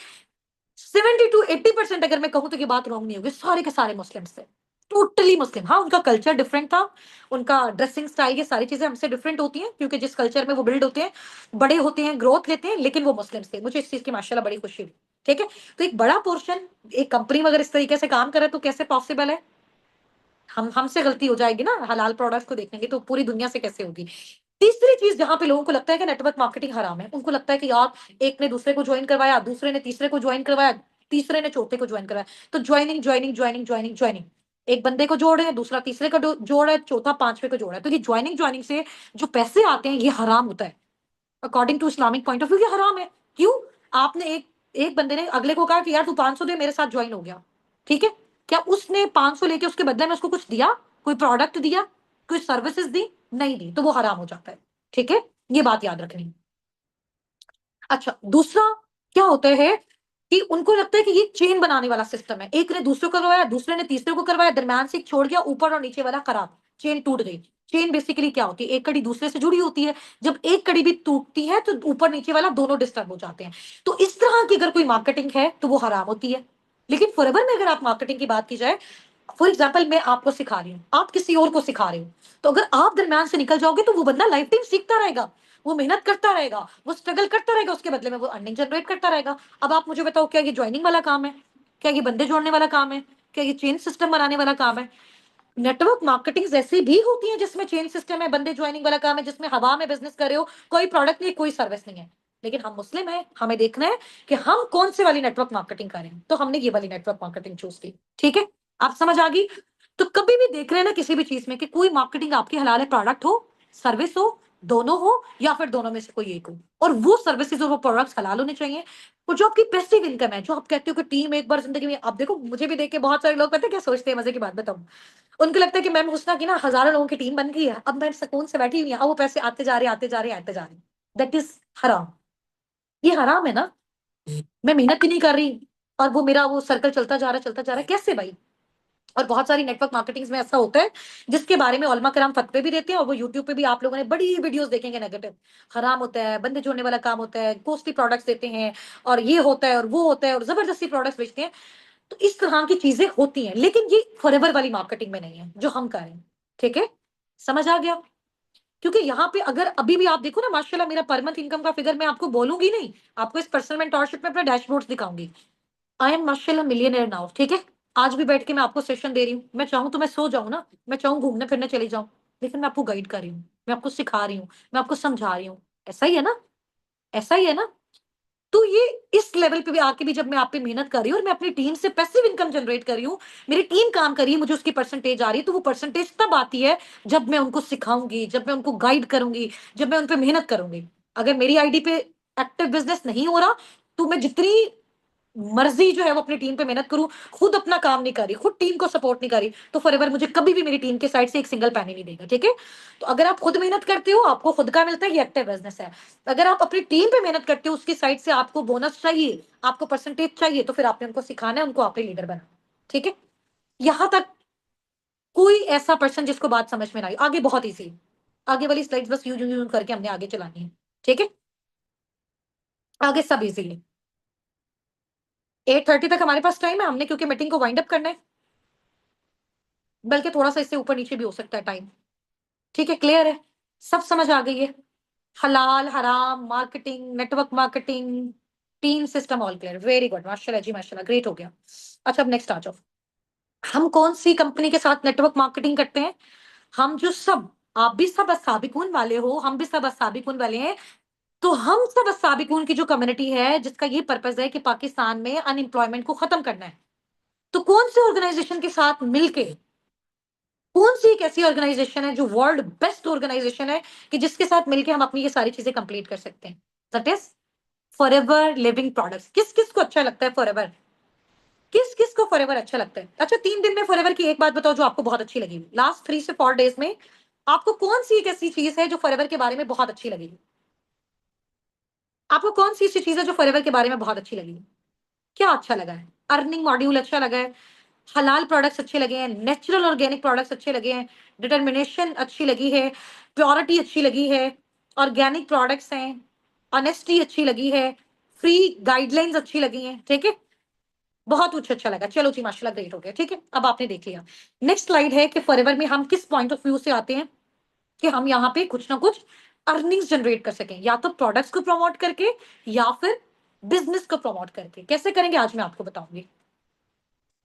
70 to 80%, अगर मैं कहूं तो ये बात रॉन्ग नहीं होगी, सारे के सारे मुस्लिम्स थे, टोटली मुस्लिम। हाँ, उनका कल्चर डिफरेंट था, उनका ड्रेसिंग स्टाइल, ये सारी चीजें हमसे डिफरेंट होती हैं, क्योंकि जिस कल्चर में वो बिल्ड होते हैं, बड़े होते हैं, ग्रोथ लेते हैं, लेकिन वो मुस्लिम्स थे। मुझे इस चीज की माशाल्लाह बड़ी खुशी हुई, ठीक है। तो एक बड़ा पोर्शन, एक कंपनी में अगर इस तरीके से काम करे तो कैसे पॉसिबल है। हम हमसे गलती हो जाएगी ना, हलाल प्रोडक्ट्स को देखेंगे तो पूरी दुनिया से कैसे होगी। तीसरी चीज जहां पे लोगों को लगता है कि नेटवर्क मार्केटिंग हराम है, उनको लगता है कि यार एक ने दूसरे को ज्वाइन करवाया, दूसरे ने तीसरे को ज्वाइन करवाया, तीसरे ने चौथे को ज्वाइन करवाया, तो joining joining joining joining joining, एक बंदे को जोड़ रहे हैं, दूसरा तीसरे को जोड़ रहा है, चौथा पांचवे को जोड़ रहा है। तो ये ज्वाइनिंग ज्वाइनिंग से जो पैसे आते हैं, ये हराम होता है। According to Islamic point of view ये हराम है। क्यों, आपने एक एक बंदे ने अगले को कहा कि यार तू 500 दे, मेरे साथ ज्वाइन हो गया, ठीक है। क्या उसने 500 लेके उसके बदले में उसको कुछ दिया, कोई प्रोडक्ट दिया, कोई सर्विसेज दी, नहीं दी, तो वो हराम हो जाता है, ठीक है। ये बात याद रखनी है। अच्छा, दूसरा क्या होता है कि उनको लगता है कि ये चेन बनाने वाला सिस्टम है, एक ने दूसरे को करवाया, दूसरे ने तीसरे को करवाया, दरम्यान से एक छोड़ गया, ऊपर और नीचे वाला खराब, चेन टूट गई। चेन बेसिकली क्या होती है, एक कड़ी दूसरे से जुड़ी होती है, जब एक कड़ी भी टूटती है तो ऊपर नीचे वाला दोनों डिस्टर्ब हो जाते हैं। तो इस तरह की अगर कोई मार्केटिंग है तो वो हराम होती है। लेकिन फॉरएवर में अगर आप मार्केटिंग की बात की जाए, फॉर एग्जाम्पल मैं आपको सिखा रही हूँ, आप किसी और को सिखा रहे हो, तो अगर आप दरम्यान से निकल जाओगे तो वो बंदा लाइफ टाइम सीखता रहेगा, वो मेहनत करता रहेगा, वो स्ट्रगल करता रहेगा, उसके बदले में वो अर्निंग जनरेट करता रहेगा। अब आप मुझे बताओ, क्या ये ज्वाइनिंग वाला काम है, क्या ये बंदे जोड़ने वाला काम है, क्या ये चेन सिस्टम बनाने वाला काम है। नेटवर्क मार्केटिंग ऐसी भी होती है जिसमें चेन सिस्टम है, बंदे ज्वाइनिंग वाला काम है, जिसमें हवा में बिजनेस कर रहे हो, कोई प्रोडक्ट नहीं, कोई सर्विस नहीं है। लेकिन हम मुस्लिम हैं, हमें देखना है कि हम कौन से वाली नेटवर्क मार्केटिंग करें, तो हमने ये वाली नेटवर्क मार्केटिंग चूज की, ठीक है। आप समझ आ गई। तो कभी भी देख रहे हैं ना किसी भी चीज में कि कोई मार्केटिंग आपकी हलाल है, प्रोडक्ट हो, सर्विस हो, दोनों हो या फिर दोनों में से कोई एक हो, और वो सर्विसेज और वो प्रोडक्ट्स हलाल होने चाहिए। और जो आपकी पैसिव इनकम है, जो आप कहते हो कि टीम एक बार जिंदगी में, आप देखो मुझे भी देख के बहुत सारे लोग पता है क्या सोचते हैं, मजे की बात बताऊं, उनको लगता है कि मैम हुस्ना की ना हजारों लोगों की टीम बन गई है, अब मैं सुकून से बैठी हुई हूँ, अब वो पैसे आते जा रहे आते जा रहे आते जा रहे। दैट इज हराम। ये हराम है ना। मैं मेहनत ही नहीं कर रही और वो मेरा वो सर्कल चलता जा रहा है, कैसे भाई। और बहुत सारी नेटवर्क मार्केटिंग में ऐसा होता है जिसके बारे में उलमा कराम फतवे भी देते हैं, और वो यूट्यूब पे भी आप लोगों ने बड़ी वीडियोस देखेंगे नेगेटिव। हराम होता है, बंदे जोड़ने वाला काम होता है, कॉस्टली प्रोडक्ट्स देते हैं, और ये होता है और वो होता है, और जबरदस्ती प्रोडक्ट्स बेचते हैं। तो इस तरह की चीजें होती हैं, लेकिन ये फॉरएवर वाली मार्केटिंग में नहीं है जो हम कर रहे हैं। ठीक है, समझ आ गया। क्योंकि यहाँ पे अगर अभी भी आप देखो ना, माशाल्लाह मेरा पर मंथ इनकम का फिगर मैं आपको बोलूंगी नहीं, आपको इस पर्सनल मेंटोरशिप में अपने डैशबोर्ड्स दिखाऊंगी। आई एम माशाल्लाह मिलियनर नाउ। ठीक है, आज भी बैठ के मैं आपको सेशन दे रही हूँ, मैं चाहूँ तो मैं सो जाऊँ ना, मैं चाहूँ घूमने फिरने चली जाऊँ, लेकिन मैं आपको गाइड कर रही हूँ, मैं आपको सिखा रही हूँ, मैं आपको समझा रही हूँ। ऐसा ही है ना, ऐसा ही है ना। तो ये इस लेवल पे भी आके भी जब मैं आप पे मेहनत कर रही हूँ और मैं अपनी टीम से पैसिव इनकम जनरेट कर रही हूँ, मेरी टीम काम कर रही है, मुझे उसकी परसेंटेज आ रही है, तो वो परसेंटेज तब आती है जब मैं उनको सिखाऊंगी, जब मैं उनको गाइड करूंगी, जब मैं उन पे मेहनत करूंगी। अगर मेरी आईडी पे एक्टिव बिजनेस नहीं हो रहा, तो मैं जितनी मर्जी जो है वो अपनी टीम पे मेहनत करूं, खुद अपना काम नहीं कर रही, खुद टीम को सपोर्ट नहीं कर रही, तो फॉरएवर मुझे कभी भी मेरी टीम के साइड से एक सिंगल पैनी नहीं देगा। ठीक है, तो अगर आप खुद मेहनत करते हो आपको खुद का मिलता है, ये एक्टिव बिजनेस है। अगर आप अपनी टीम पे मेहनत करते हो, उसकी साइड से आपको बोनस चाहिए, आपको परसेंटेज चाहिए, तो फिर आपने उनको सिखाना है, उनको आपने लीडर बनाना। ठीक है, यहां तक कोई ऐसा पर्सन जिसको बात समझ में ना आई, आगे बहुत ईजी। आगे वाली स्लाइड्स बस यूं यूं यूं करके हमने आगे चलानी है। ठीक है, आगे सब इजी है। 8:30 तक हमारे पास टाइम है, हमने क्योंकि मीटिंग को वाइंड अप करना है, बल्कि थोड़ा सा इससे ऊपर नीचे भी हो सकता है टाइम। ठीक है, क्लियर है, सब समझ आ गई है। हलाल हराम marketing, network marketing, team system, all clear, very good, माशाल्लाह जी माशाल्लाह, ग्रेट हो गया। अच्छा, अब नेक्स्ट आ जाओ। हम कौन सी कंपनी के साथ नेटवर्क मार्केटिंग करते हैं? हम जो सब, आप भी सब अस्साबिकून वाले हो, हम भी सब अस्साबिकून वाले हैं। तो हम सब अस्साबिकून की जो कम्युनिटी है, जिसका ये पर्पज है कि पाकिस्तान में अनएम्प्लॉयमेंट को खत्म करना है, तो कौन से ऑर्गेनाइजेशन के साथ मिलके, कौन सी एक ऐसी ऑर्गेनाइजेशन है जो वर्ल्ड बेस्ट ऑर्गेनाइजेशन है कि जिसके साथ मिलके हम अपनी ये सारी चीजें कंप्लीट कर सकते हैं? That is forever living products. किस किस को अच्छा लगता है फॉरएवर? किस किस को फॉरएवर अच्छा लगता है? अच्छा, 3 दिन में फॉरएवर की एक बात बताओ जो आपको बहुत अच्छी लगी, लास्ट 3 से 4 डेज में आपको कौन सी एक ऐसी चीज है जो फॉरएवर के बारे में बहुत अच्छी लगी? आपको कौन सी ऐसी चीज है जो फॉरएवर के बारे में बहुत अच्छी लगी? क्या अच्छा लगा है? अर्निंग मॉड्यूल अच्छा लगा है, हलाल प्रोडक्ट्स अच्छे लगे हैं, नेचुरल ऑर्गेनिक प्रोडक्ट्स अच्छे लगे हैं, डिटर्मिनेशन अच्छी लगी है, प्योरिटी अच्छी लगी है, ऑर्गेनिक प्रोडक्ट्स हैं, ऑनेस्टी अच्छी लगी है, फ्री गाइडलाइंस अच्छी लगी हैं। ठीक है, बहुत कुछ अच्छा लगा, चलो जी माशाल्लाह, ग्रेट हो गया। ठीक है, अब आपने देख लिया। नेक्स्ट स्लाइड है कि फॉरएवर में हम किस पॉइंट ऑफ व्यू से आते हैं कि हम यहाँ पे कुछ ना कुछ अर्निंग्स जनरेट कर सकें, या तो प्रोडक्ट्स को प्रमोट करके या फिर बिजनेस को प्रमोट करके। कैसे करेंगे आज मैं आपको बताऊंगी।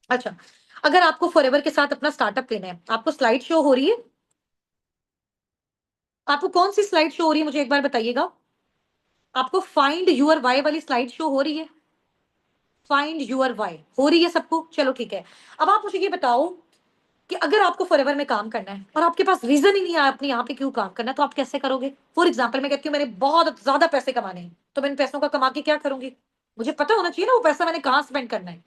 अच्छा, अगर आपको फॉरएवर के साथ अपना स्टार्टअप लेना है, आपको स्लाइड शो हो रही है? आपको कौन सी स्लाइड शो हो रही है मुझे एक बार बताइएगा। आपको फाइंड यूर वाई वाली स्लाइड शो हो रही है? फाइंड यूर वाई हो रही है सबको? चलो ठीक है। अब आप मुझे ये बताओ कि अगर आपको फॉरएवर में काम करना है और आपके पास रीजन ही नहीं है अपने यहाँ पे क्यों काम करना है, तो आप कैसे करोगे? फॉर एग्जाम्पल मैं कहती हूँ मैंने बहुत ज्यादा पैसे कमाने हैं, तो मैं इन पैसों का कमा के क्या करूंगी? मुझे पता होना चाहिए ना वो पैसा मैंने कहाँ स्पेंड करना है।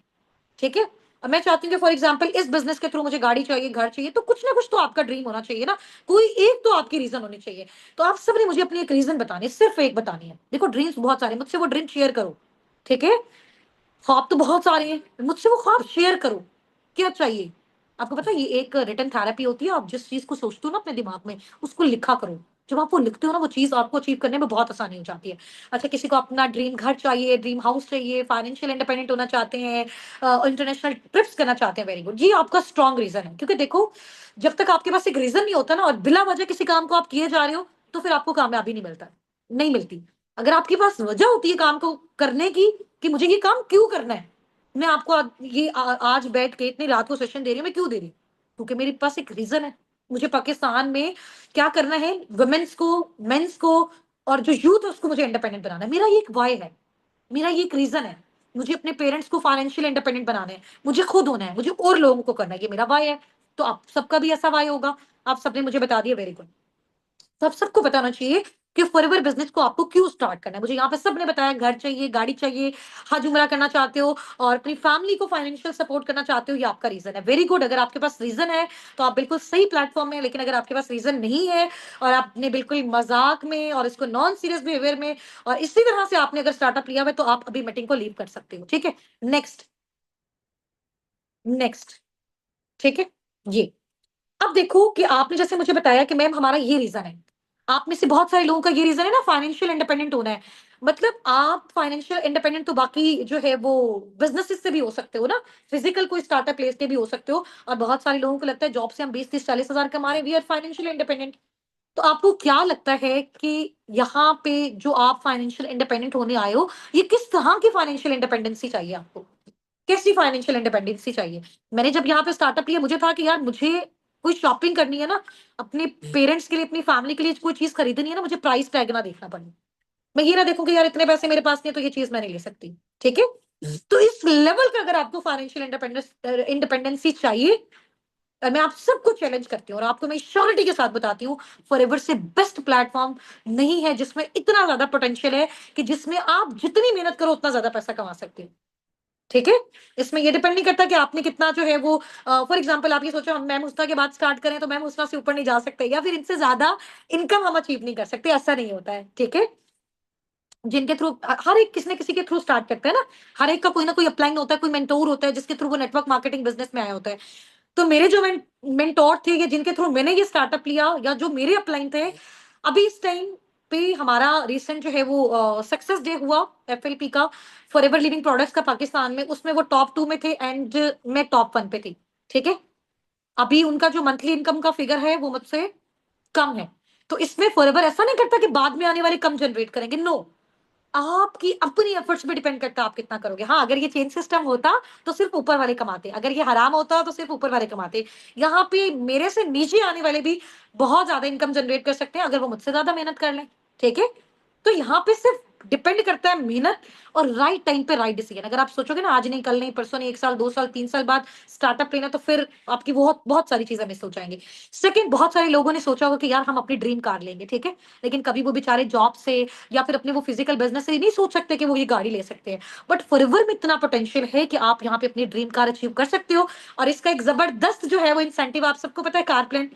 ठीक है, अब मैं चाहती हूँ कि फॉर एग्जाम्पल इस बिजनेस के थ्रू मुझे गाड़ी चाहिए, घर चाहिए, तो कुछ ना कुछ तो आपका ड्रीम होना चाहिए ना, कोई एक तो आपकी रीजन होनी चाहिए। तो आप सबने मुझे अपनी एक रीजन बतानी है, सिर्फ एक बतानी है। देखो ड्रीम्स बहुत सारे, मुझसे वो ड्रीम शेयर करो। ठीक है, ख्वाब तो बहुत सारे हैं, मुझसे वो ख्वाब शेयर करो। क्या चाहिए आपको? पता है ये एक रिटन थेरेपी होती है, आप जिस चीज को सोचते हो ना अपने दिमाग में, उसको लिखा करो। जब आप वो लिखते हो ना, वो चीज आपको अचीव करने में बहुत आसानी हो जाती है। अच्छा, किसी को अपना ड्रीम घर चाहिए, ड्रीम हाउस चाहिए, फाइनेंशियल इंडिपेंडेंट होना चाहते हैं, इंटरनेशनल ट्रिप्स करना चाहते हैं, वेरी गुड जी, आपका स्ट्रॉन्ग रीजन है। क्योंकि देखो, जब तक आपके पास एक रीजन नहीं होता ना और बिला वजह किसी काम को आप किए जा रहे हो, तो फिर आपको कामयाबी नहीं मिलता, नहीं मिलती। अगर आपके पास वजह होती है काम को करने की, कि मुझे ये काम क्यों करना है, मैं आपको आज बैठ के इतनी रात को सेशन दे रही हूँ, मैं क्यों दे रही हूँ? क्योंकि मेरे पास एक रीजन है। मुझे पाकिस्तान में क्या करना है, वुमेन्स को, मेंस को, और जो यूथ है उसको मुझे इंडिपेंडेंट बनाना है। मेरा ये एक वाई है, मेरा ये एक रीजन है। मुझे अपने पेरेंट्स को फाइनेंशियल इंडिपेंडेंट बनाना है, मुझे खुद होना है, मुझे और लोगों को करना है, ये मेरा वाई है। तो आप सबका भी ऐसा वाई होगा, आप सबने मुझे बता दिया, वेरी गुड। तो आप सबको पता होना चाहिए कि फॉरएवर बिजनेस को आपको क्यों स्टार्ट करना है। मुझे यहाँ पे सबने बताया घर चाहिए, गाड़ी चाहिए, हज उम्रा करना चाहते हो और अपनी फैमिली को फाइनेंशियल सपोर्ट करना चाहते हो, ये आपका रीजन है। वेरी गुड, अगर आपके पास रीजन है तो आप बिल्कुल सही प्लेटफॉर्म में। लेकिन अगर आपके पास रीजन नहीं है और आपने बिल्कुल मजाक में और इसको नॉन सीरियस बिहेवियर में और इसी तरह से आपने अगर स्टार्टअप लिया हुआ है, तो आप अभी मीटिंग को लीव कर सकते हो। ठीक है, नेक्स्ट, नेक्स्ट। ठीक है, ये अब देखो कि आपने जैसे मुझे बताया कि मैम हमारा ये रीजन है, आप में से बहुत सारे लोगों का ये रीजन है ना, फाइनेंशियल इंडिपेंडेंट होना है। मतलब आप फाइनेंशियल इंडिपेंडेंट तो बाकी जो है वो बिजनेस से भी हो सकते हो ना, फिजिकल कोई स्टार्टअप लेके भी हो सकते हो। और बहुत सारे लोगों को लगता है जॉब से हम 20, 30, 40 हजार कमा रहे हैं, वी आर फाइनेंशियल इंडिपेंडेंट। तो आपको क्या लगता है कि यहाँ पे जो आप फाइनेंशियल इंडिपेंडेंट होने आए हो, ये किस तरह की फाइनेंशियल इंडिपेंडेंसी चाहिए आपको, कैसी फाइनेंशियल इंडिपेंडेंसी चाहिए? मैंने जब यहाँ पे स्टार्टअप लिया, मुझे था कि यार मुझे कोई शॉपिंग करनी है ना, अपने पेरेंट्स के लिए, अपनी फैमिली के लिए कोई चीज खरीदनी है ना, मुझे प्राइस टैग ना देखना पड़े। मैं ये ना देखूं कि यार इतने पैसे मेरे पास नहीं है तो ये चीज मैं नहीं ले सकती। ठीक है, तो इस लेवल का अगर आपको फाइनेंशियल इंडिपेंडेंसी चाहिए, और मैं आप सबको चैलेंज करती हूँ और आपको मैं श्योरिटी के साथ बताती हूँ, फॉरएवर से बेस्ट प्लेटफॉर्म नहीं है जिसमें इतना ज्यादा पोटेंशियल है कि जिसमें आप जितनी मेहनत करो उतना ज्यादा पैसा कमा सकते हो। ठीक है, इसमें ये डिपेंड नहीं करता कि आपने कितना जो है वो, फॉर एग्जांपल आप ये सोचो हम मैम हुस्ना के बाद स्टार्ट करें तो मैम हुस्ना से ऊपर नहीं जा सकते या फिर इनसे ज्यादा इनकम हम अचीव नहीं कर सकते, ऐसा नहीं होता है। ठीक है, जिनके थ्रू हर एक किसी न किसी के थ्रू स्टार्ट करते हैं ना, हर एक का कोई ना कोई अपलाइन होता है, कोई मेंटोर होता है जिसके थ्रू वो नेटवर्क मार्केटिंग बिजनेस में आया होता है। तो मेरे जो मेंटोर थे या जिनके थ्रू मैंने ये स्टार्टअप लिया या जो मेरे अपलाइन थे, अभी इस टाइम पे हमारा रिसेंट जो है वो सक्सेस डे हुआ एफएलपी का, फॉरएवर लिविंग प्रोडक्ट्स का पाकिस्तान में, उसमें वो टॉप 2 में थे एंड मैं टॉप 1 पे थी। ठीक है, अभी उनका जो मंथली इनकम का फिगर है वो मुझसे कम है। तो इसमें फॉरएवर ऐसा नहीं करता कि बाद में आने वाले कम जनरेट करेंगे, नो, आपकी अपनी एफर्ट्स पे डिपेंड करता है आप कितना करोगे। हाँ, अगर ये चेन सिस्टम होता तो सिर्फ ऊपर वाले कमाते, अगर ये हराम होता तो सिर्फ ऊपर वाले कमाते। यहाँ पे मेरे से नीचे आने वाले भी बहुत ज्यादा इनकम जनरेट कर सकते हैं अगर वो मुझसे ज्यादा मेहनत कर लें। ठीक है, तो यहाँ पे सिर्फ डिपेंड करता है मेहनत और राइट टाइम पे राइट डिसीजन। अगर आप सोचोगे ना आज नहीं, कल नहीं, परसों नहीं, 1 साल, 2 साल, 3 साल बाद स्टार्टअप लेना, तो फिर आपकी बहुत बहुत सारी चीजें मिस हो जाएंगी। सेकंड, बहुत सारे लोगों ने सोचा होगा कि यार हम अपनी ड्रीम कार लेंगे। ठीक है, लेकिन कभी वो बेचारे जॉब से या फिर अपने वो फिजिकल बिजनेस से नहीं सोच सकते कि वो ये गाड़ी ले सकते हैं। बट फॉरएवर में इतना पोटेंशियल है कि आप यहाँ पे अपनी ड्रीम कार अचीव कर सकते हो। और इसका एक जबरदस्त जो है वो इंसेंटिव आप सबको पता है, कार प्लान,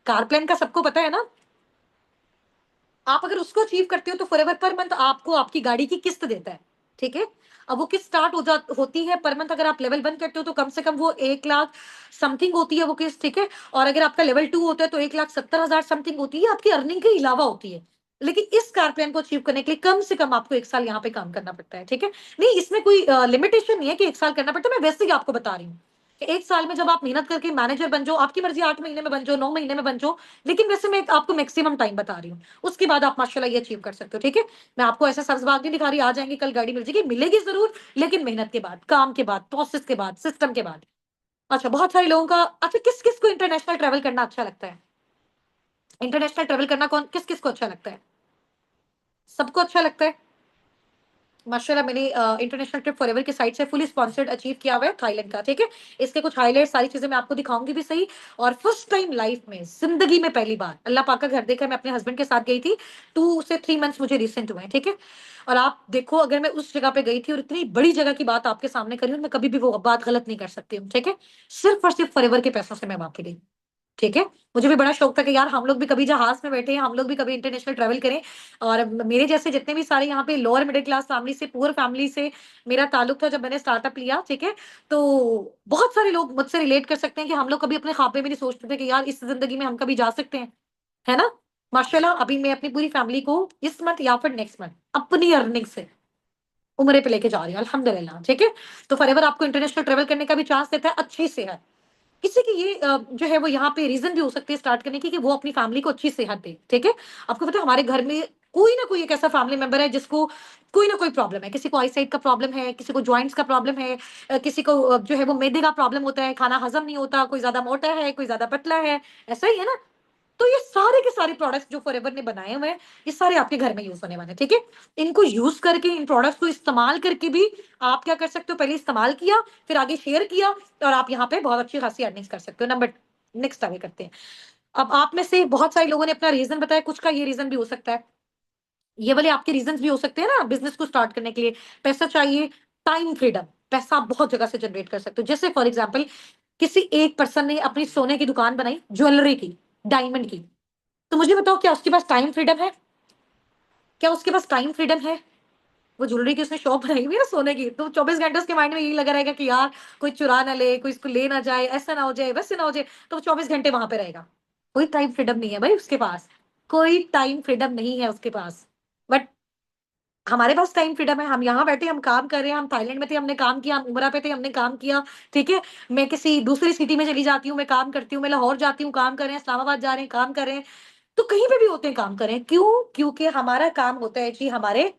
कार प्लान का सबको पता है ना। आप अगर उसको अचीव करते हो तो फॉरएवर पर मंथ आपको आपकी गाड़ी की किस्त देता है। ठीक है, अब वो किस्त स्टार्ट होती है पर मंथ, अगर आप लेवल 1 करते हो तो कम से कम वो 1 लाख समथिंग होती है वो किस्त। ठीक है, और अगर आपका लेवल 2 होता है तो 1,70,000 समथिंग होती है, आपकी अर्निंग के अलावा होती है। लेकिन इस कार प्लान को अचीव करने के लिए कम से कम आपको 1 साल यहाँ पे काम करना पड़ता है। ठीक है, नहीं इसमें कोई लिमिटेशन नहीं है कि 1 साल करना पड़ता है, मैं वैसे ही आपको बता रही हूँ कि 1 साल में जब आप मेहनत करके मैनेजर बन जाओ, आपकी मर्जी 8 महीने में बन जाओ, 9 महीने में बन जाओ, लेकिन वैसे मैं आपको मैक्सिमम टाइम बता रही हूँ, उसके बाद आप माशाल्लाह ये अचीव कर सकते हो। ठीक है, मैं आपको ऐसा सब्जबाग नहीं दिखा रही आ जाएंगे कल गाड़ी मिल जाएगी, मिलेगी जरूर, लेकिन मेहनत के बाद, काम के बाद, प्रोसेस के बाद, सिस्टम के बाद। अच्छा, बहुत सारे लोगों का, अच्छा किस किस को इंटरनेशनल ट्रेवल करना अच्छा लगता है? इंटरनेशनल ट्रेवल करना कौन किस किस को अच्छा लगता है? सबको अच्छा लगता है। माशाल्लाह, मैंने इंटरनेशनल ट्रिप फॉरएवर की साइड से फुली स्पॉन्सर्ड अचीव किया हुआ है थाईलैंड का। ठीक है, इसके कुछ हाईलाइट सारी चीजें मैं आपको दिखाऊंगी भी सही। और फर्स्ट टाइम लाइफ में, जिंदगी में पहली बार अल्लाह पाक का घर देखा, मैं अपने हस्बैंड के साथ गई थी। 2 से 3 मंथ्स मुझे रिसेंट हुए हैं। ठीक है, और आप देखो अगर मैं उस जगह पे गई थी और इतनी बड़ी जगह की बात आपके सामने करी हूँ, मैं कभी भी वो बात गलत नहीं कर सकती हूँ। ठीक है, सिर्फ और सिर्फ फॉरएवर के पैसों से मैं वहां पे गई। ठीक है, मुझे भी बड़ा शौक था कि यार हम लोग भी कभी जहाज में बैठे हैं, हम लोग भी कभी इंटरनेशनल ट्रैवल करें। और मेरे जैसे जितने भी सारे यहाँ पे लोअर मिडिल क्लास फैमिली से, पुअर फैमिली से मेरा ताल्लुक था जब मैंने स्टार्टअप लिया। ठीक है, तो बहुत सारे लोग मुझसे रिलेट कर सकते हैं कि हम लोग कभी अपने ख्वाबे में नहीं सोचते थे कि यार इस जिंदगी में हम कभी जा सकते हैं, है ना। माशाल्लाह, अभी मैं अपनी पूरी फैमिली को इस मंथ या फिर नेक्स्ट मंथ अपनी अर्निंग से उम्रे पे लेके जा रही हूँ अल्हम्दुलिल्लाह। ठीक है, तो फॉरएवर आपको इंटरनेशनल ट्रैवल करने का भी चांस देता है अच्छी सेहत। किसी की ये जो है वो यहाँ पे रीजन भी हो सकती है स्टार्ट करने की कि वो अपनी फैमिली को अच्छी सेहत दे। ठीक है, आपको पता है हमारे घर में कोई ना कोई एक ऐसा फैमिली मेंबर है जिसको कोई ना कोई प्रॉब्लम है, किसी को आईसाइट का प्रॉब्लम है, किसी को जॉइंट्स का प्रॉब्लम है, किसी को जो है वो मैदे का प्रॉब्लम होता है, खाना हजम नहीं होता, कोई ज्यादा मोटा है, कोई ज्यादा पतला है, ऐसा ही है ना। तो ये सारे के सारे प्रोडक्ट्स जो फॉरएवर ने बनाए हुए हैं, ये सारे आपके घर में यूज होने वाले हैं। ठीक है, इनको यूज करके, इन प्रोडक्ट्स को इस्तेमाल करके भी आप क्या कर सकते हो, पहले इस्तेमाल किया, फिर आगे शेयर किया, और आप यहाँ पे बहुत अच्छी खासी अर्निंग्स कर सकते हो। नंबर नेक्स्ट आगे करते हैं। अब आप में से बहुत सारे लोगों ने अपना रीजन बताया, कुछ का ये रीजन भी हो सकता है, ये वाले आपके रीजंस भी हो सकते हैं ना बिजनेस को स्टार्ट करने के लिए। पैसा चाहिए, टाइम फ्रीडम, पैसा आप बहुत जगह से जनरेट कर सकते हो। जैसे फॉर एग्जाम्पल किसी एक पर्सन ने अपनी सोने की दुकान बनाई, ज्वेलरी की, डायमंड की, तो मुझे बताओ क्या उसके पास टाइम फ्रीडम है? क्या उसके पास टाइम फ्रीडम है? वो ज्वेलरी की उसने शॉप बनाई हुई है ना सोने की, तो 24 घंटे उसके माइंड में यही लगा रहेगा कि यार कोई चुरा ना ले, कोई इसको ले ना जाए, ऐसा ना हो जाए, वैसे ना हो जाए, तो वो 24 घंटे वहां पे रहेगा। कोई टाइम फ्रीडम नहीं है भाई उसके पास, कोई टाइम फ्रीडम नहीं है उसके पास। बट हमारे पास टाइम फ्रीडम है, हम यहाँ बैठे हम काम कर रहे हैं, हम थाईलैंड में थे हमने काम किया, हम उमरा पे थे हमने काम किया, ठीक है। मैं किसी दूसरी सिटी में चली जाती हूँ, मैं काम करती हूँ, मैं लाहौर जाती हूँ काम कर रहे हैं, इस्लामाबाद जा रहे हैं काम कर रहे हैं, तो कहीं पे भी होते हैं काम कर रहे हैं। क्यों? क्योंकि हमारा काम होता है जी हमारे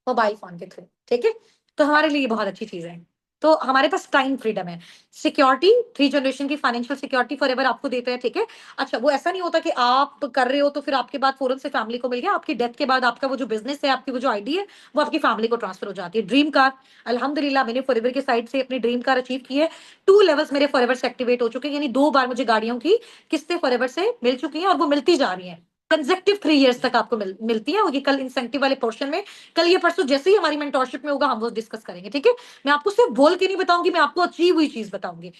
मोबाइल फोन के थ्रू, ठीक है। तो हमारे लिए ये बहुत अच्छी चीज है। तो हमारे पास टाइम फ्रीडम है। सिक्योरिटी, थ्री जनरेशन की फाइनेंशियल सिक्योरिटी फॉर एवर आपको देते हैं, ठीक है। अच्छा, वो ऐसा नहीं होता कि आप कर रहे हो तो फिर आपके बाद फौरन से फैमिली को मिल गया, आपकी डेथ के बाद आपका वो जो बिजनेस है, आपकी वो जो आईडी है, वो आपकी फैमिली को ट्रांसफर हो जाती है। ड्रीम कार, अल्हम्दुलिल्लाह मैंने फॉरएवर के साइड से अपनी ड्रीम कार अचीव की है। 2 लेवल्स मेरे फॉरएवर से एक्टिवेट हो चुके हैं, यानी 2 बार मुझे गाड़ियों की किस्तें फॉरएवर से मिल चुकी हैं और वो मिलती जा रही हैं। कंसेक्टिव 3 इयर्स तक आपको मिलती है, और ये कल इंसेंटिव वाले पोर्शन में, कल ये परसों जैसे ही हमारी मेंटोरशिप में होगा हम वो डिस्कस करेंगे, ठीक है। मैं आपको सिर्फ बोल के नहीं बताऊंगी, मैं आपको अचीव हुई चीज बताऊंगी।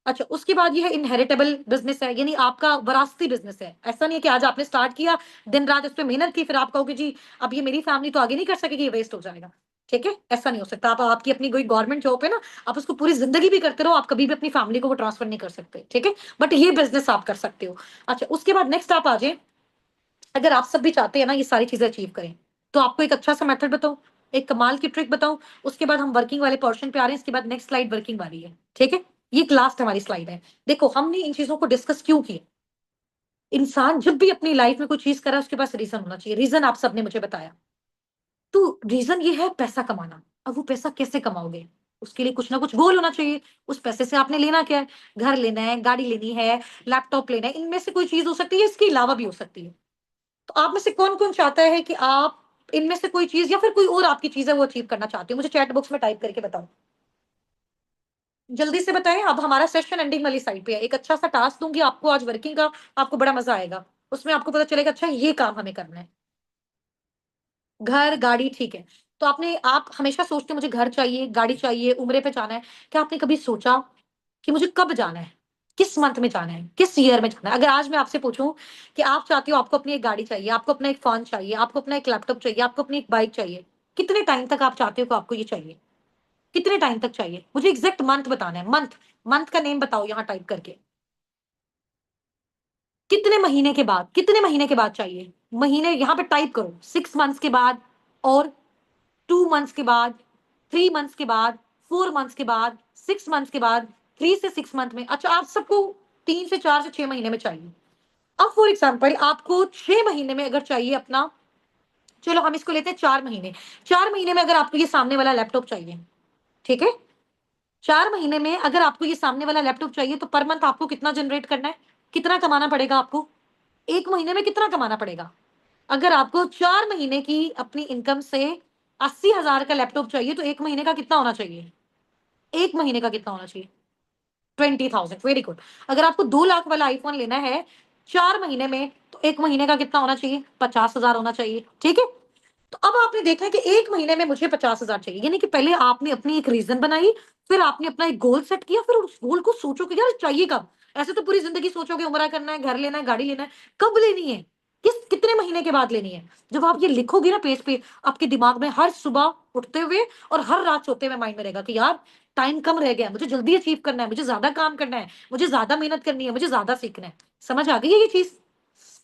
अच्छा, उसके बाद ये है इनहेरिटेबल बिजनेस है, यानी आपका विरासती बिजनेस है। ऐसा नहीं है कि आज आपने स्टार्ट किया, दिन रात इस पे मेहनत की, फिर आप कहोगे जी अब ये मेरी फैमिली तो आगे नहीं कर सकेगी, ये वेस्ट हो जाएगा, ठीक है। ऐसा नहीं हो सकता। आप आपकी अपनी कोई गवर्नमेंट जॉब है ना, आप उसको पूरी जिंदगी भी करते रहो, आप कभी भी अपनी फैमिली को वो ट्रांसफर नहीं कर सकते, ठीक है। बट ये बिजनेस आप कर सकते हो। अच्छा, उसके बाद नेक्स्ट आप आ जाए, अगर आप सब भी चाहते हैं ना ये सारी चीजें अचीव करें, तो आपको एक अच्छा सा मेथड बताऊं, एक कमाल की ट्रिक बताऊं, उसके बाद हम वर्किंग वाले पोर्शन पे आ रहे हैं। इसके बाद नेक्स्ट स्लाइड वर्किंग वाली है, ठीक है। ये लास्ट हमारी स्लाइड है। देखो हमने इन चीजों को डिस्कस क्यों किया। इंसान जब भी अपनी लाइफ में कोई चीज कर रहा है उसके पास रीजन होना चाहिए। रीजन आप सबने मुझे बताया। तो रीजन ये है पैसा कमाना। अब वो पैसा कैसे कमाओगे? उसके लिए कुछ ना कुछ गोल होना चाहिए। उस पैसे से आपने लेना क्या है? घर लेना है, गाड़ी लेनी है, लैपटॉप लेना है, इनमें से कोई चीज हो सकती है, इसके अलावा भी हो सकती है। तो आप में से कौन-कौन चाहता है कि आप इनमें से कोई चीज़ या फिर कोई और आपकी चीज़ है वो अचीव करना चाहते हो? मुझे चैट बॉक्स में टाइप करके बताओ। जल्दी से बताएँ, अब हमारा सेशन एंडिंग वाली साइड पे है। एक अच्छा-सा टास्क दूँगी आपको आज वर्किंग का, आपको बड़ा मज़ा आएगा। उसमें आपको पता चलेगा अच्छा ये काम हमें करना है। घर, गाड़ी, ठीक है। तो आप हमेशा सोचते हो मुझे घर चाहिए, गाड़ी चाहिए, उम्रे पे जाना है। क्या आपने कभी सोचा कि मुझे कब जाना है? किस मंथ में जाना है? किस ईयर में जाना है? अगर आज मैं आपसे पूछूँ कि आप चाहती हो आपको अपनी एक गाड़ी चाहिए, आपको अपना एक फ़ोन चाहिए, आपको अपना एक लैपटॉप चाहिए, आपको अपनी एक बाइक चाहिए। कितने टाइम तक आप चाहते हो कि आपको ये चाहिए? कितने टाइम तक चाहिए? मुझे एग्ज़ैक्ट मंथ बताना है, मंथ। मंथ का नेम बताओ यहाँ टाइप करके। कितने महीने के बाद चाहिए? महीने यहाँ पे टाइप करो, 6 मंथ्स के बाद, और 2 मंथ्स के बाद, 3 मंथ्स के बाद, 4 मंथ्स के बाद, 6 मंथ्स के बाद, 3 से 6 मंथ में। अच्छा, आप सबको 3 से 4 से 6 महीने में चाहिए। अब फॉर एग्जाम्पल आपको 6 महीने में अगर चाहिए अपना, चलो हम इसको लेते हैं 4 महीने। 4 महीने में अगर आपको ये सामने वाला लैपटॉप चाहिए, ठीक है? 4 महीने में अगर आपको ये सामने वाला लैपटॉप चाहिए, तो पर मंथ आपको कितना जनरेट करना है? कितना कमाना पड़ेगा आपको? 1 महीने में कितना कमाना पड़ेगा? अगर आपको 4 महीने की अपनी इनकम से 80,000 का लैपटॉप चाहिए, तो 1 महीने का कितना होना चाहिए? 1 महीने का कितना होना चाहिए? 20,000, वेरी गुड। अगर आपको 2 लाख वाला आईफ़ोन लेना है 4 महीने में, तो 1 महीने का कितना होना चाहिए? 50,000 होना चाहिए, ठीक है? तो अब आपने देखा है कि 1 महीने में मुझे 50,000 चाहिए, यानी कि पहले आपने अपनी एक रीज़न बनाई, फिर आपने अपना एक गोल सेट किया, फिर उस गोल को सोचो कि यार चाहिए कब? ऐसे तो पूरी ज़िंदगी सोचोगे उम्रा करना है, घर लेना है, गाड़ी लेना है, कब लेनी है? कितने महीने के बाद लेनी है? जब आप ये लिखोगे ना पेज पे, आपके दिमाग में हर सुबह उठते हुए और हर रात सोते हुए माइंड में रहेगा कि यार टाइम कम रह गया है, मुझे जल्दी अचीव करना है, मुझे ज़्यादा काम करना है, मुझे ज़्यादा मेहनत करनी है, मुझे ज़्यादा सीखना है। समझ आ गई है ये चीज़?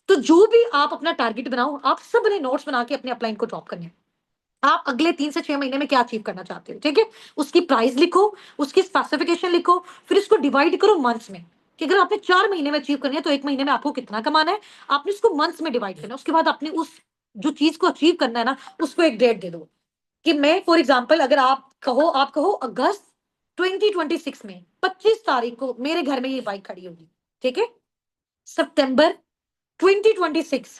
तो जो भी आप अपना टारगेट बनाओ, आप सबने नोट्स बना के अपने अपलाइन को ड्रॉप करने हैं। आप अगले 3 से 6 महीने में क्या अचीव करना चाहते हो, ठीक है? उसकी प्राइस लिखो, उसकी स्पेसिफिकेशन लिखो, फिर इसको डिवाइड करो मंथ्स में, कि अगर आपने 4 महीने में अचीव करनी है, तो 1 महीने में आपको कितना कमाना है, आपने उसको मंथ्स में डिवाइड करना है। उसके बाद आपने उस जो चीज़ को अचीव करना है ना, उसको एक डेट दे दो, कि मैं फॉर एग्ज़ाम्पल अगर आप कहो अगस्त 2026 में 25 तारीख को मेरे घर में ये बाइक खड़ी होगी, ठीक है? सितंबर 2026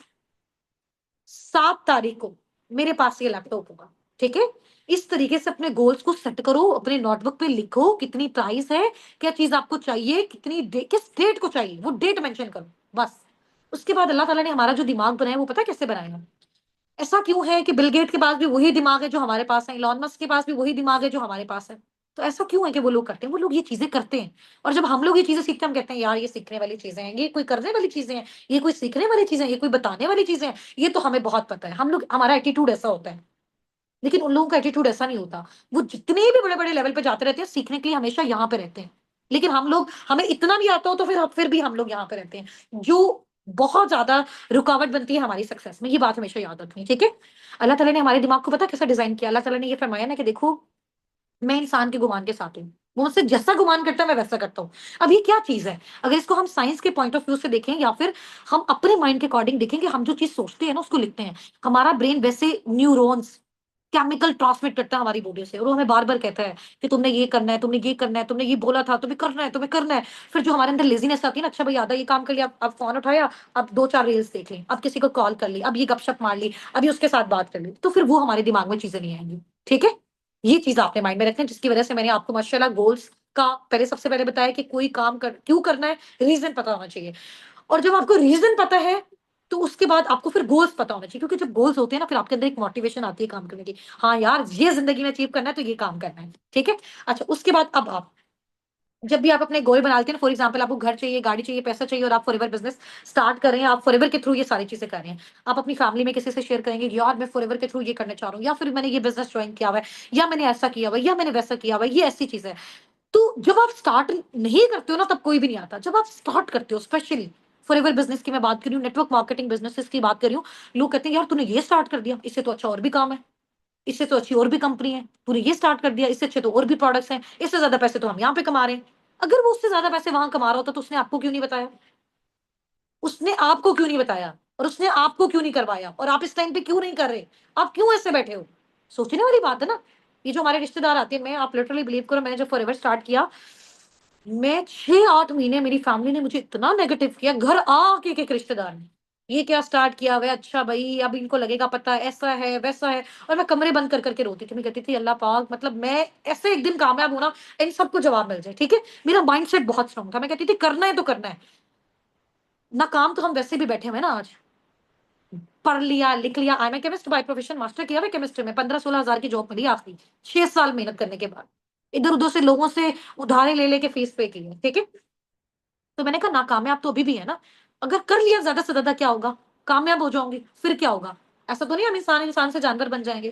7 तारीख को मेरे पास ये लैपटॉप होगा, ठीक है? इस तरीके से अपने गोल्स को सेट करो, अपने नोटबुक पे लिखो कितनी प्राइस है, क्या चीज़ आपको चाहिए, किस डेट को चाहिए, वो डेट मेंशन करो। बस। उसके बाद अल्लाह ताला ने हमारा जो दिमाग बनाया वो पता है कैसे बनाया है? ऐसा क्यों है कि बिल गेट के पास भी वही दिमाग है जो हमारे पास है, इलॉन मस्क के पास भी वही दिमाग है जो हमारे पास है। तो ऐसा क्यों है कि वो लोग करते हैं? वो लोग ये चीज़ें करते हैं और जब हम लोग ये चीज़ें सीखते हैं, हम कहते हैं यार ये सीखने वाली चीज़ें हैं, ये कोई करने वाली चीज़ें हैं, ये कोई सीखने वाली चीज़ें हैं, ये कोई बताने वाली चीज़ें हैं, ये तो हमें बहुत पता है। हम लोग हमारा एटीट्यूड ऐसा होता है। लेकिन उन लोगों का एटीट्यूड ऐसा नहीं होता। वो जितने भी बड़े-बड़े लेवल पे जाते रहते हैं, सीखने के लिए हमेशा यहाँ पे रहते हैं। लेकिन हम लोग हमें इतना भी आता हो तो फिर भी हम लोग यहाँ पे रहते हैं, जो बहुत ज़्यादा रुकावट बनती है हमारी सक्सेस में। ये बात हमेशा याद रखनी है, ठीक है? अल्लाह ताला ने हमारे दिमाग को पता है कैसा डिज़ाइन किया? अल्लाह ताला ने ये फरमाया ना कि देखो, मैं इंसान के गुमान के साथ हूँ। वो मुझसे जैसा गुमान करता है, मैं वैसा करता हूँ। अब ये क्या चीज़ है? अगर इसको हम साइंस के पॉइंट ऑफ व्यू से देखें या फिर हम अपने माइंड के अकॉर्डिंग देखें कि हम जो चीज़ सोचते हैं ना, उसको लिखते हैं। हमारा ब्रेन वैसे न्यूरॉन्स, केमिकल ट्रांसमिट करता है हमारी बॉडी से और वो हमें बार-बार कहता है कि तुमने ये करना है, तुमने ये करना है, तुमने ये बोला था, तुम्हें करना है, तुम्हें करना है। फिर जो हमारे अंदर लेज़ीनेस आती है ना, अच्छा भई आधा ये काम कर लिया, अब फ़ोन उठाया, अब 2-4 रील्स देख ली, अब किसी को कॉल कर ली, अब ये गपशप मार ली, अभी उसके साथ बात कर ली। तो फिर वो हमारे दिमाग में चीज़ें नहीं आएँगी, ठीक है? ये चीज़ आपने माइंड में रखना है, जिसकी वजह से मैंने आपको माशाल्लाह गोल्स का पहले सबसे पहले बताया कि कोई काम कर क्यों करना है, रीज़न पता होना चाहिए। और जब आपको रीज़न पता है, तो उसके बाद आपको फिर गोल्स पता होना चाहिए, क्योंकि जब गोल्स होते हैं ना, फिर आपके अंदर एक मोटिवेशन आती है काम करने की। हाँ यार, ये ज़िंदगी में अचीव करना है, तो ये काम करना है, ठीक है? अच्छा, उसके बाद अब आप जब भी आप अपने गोल बनाते हैं ना, फॉर एग्ज़ाम्पल आपको घर चाहिए, गाड़ी चाहिए, पैसा चाहिए और आप फॉरएवर बिज़नेस स्टार्ट कर रहे हैं, आप फॉरएवर के थ्रू ये सारी चीज़ें कर रहे हैं। आप अपनी फैमिली में किसी से शेयर करेंगे, यार मैं फॉरएवर के थ्रू ये करना चाह रहा हूँ, या फिर मैंने ये बिज़नेस जॉइन किया हुआ है, या मैंने ऐसा किया हुआ है, या मैंने वैसा किया हुआ है, ये ऐसी चीज़ है। तो जब आप स्टार्ट नहीं करते हो ना, तब कोई भी नहीं आता। जब आप स्टार्ट करते हो, स्पेशली फॉरएवर बिज़नेस की मैं बात कर रही हूँ, नेटवर्क मार्केटिंग बिज़नेसेस की बात कर रही हूँ, लोग कहते हैं, "यार तूने ये स्टार्ट कर दिया, इससे तो अच्छा और भी काम है, इससे तो अच्छी और भी कंपनी है। तूने ये स्टार्ट कर दिया, इससे अच्छे तो और भी प्रोडक्ट्स हैं, इससे ज़्यादा पैसे तो हम यहाँ पे कमा रहे हैं।" अगर वो उससे ज़्यादा पैसे वहाँ कमा रहा होता, तो उसने आपको क्यों नहीं बताया? उसने आपको क्यों नहीं बताया? और उसने आपको क्यों नहीं करवाया? और आप इस टाइम पे क्यों नहीं कर रहे? आप क्यों ऐसे बैठे हो? सोचने वाली बात है ना। ये जो हमारे रिश्तेदार आते हैं, मैं आप लिटरली बिलीव करो, मैंने जब फॉरएवर स्टार्ट किया, मैं 6-8 महीने मेरी फैमिली ने मुझे इतना नेगेटिव किया, घर आके एक-एक रिश्तेदार ने। ये क्या स्टार्ट किया हुआ है? अच्छा भई, अब इनको लगेगा पता, ऐसा है, वैसा है। और मैं कमरे बंद कर के रोती थी। मैं कहती थी, अल्लाह पाक, मतलब मैं ऐसे एक दिन कामयाब हूँ ना, इन सबको जवाब मिल जाए, ठीक है? मेरा माइंडसेट बहुत स्ट्रॉन्ग था। मैं कहती थी करना है तो करना है। ना काम तो हम वैसे भी बैठे हुए हैं ना आज। पढ़ लिया, लिख लिया। I am a chemist by profession, master किया हुआ है केमिस्ट्री में, 15-16 हज़ार की जॉब मिली आखिरी, 6 साल मेहनत करने के बाद। इधर-उधर से लोगों से उधारे ले के फीस पे की है, ठीक है? तो मैंने कहा नाकामयाब तो अभी भी है ना, अगर कर लिया ज़्यादा से ज़्यादा क्या होगा? कामयाब हो जाऊँगी, फिर क्या होगा? ऐसा तो नहीं हम इंसान इंसान से जानवर बन जाएँगे।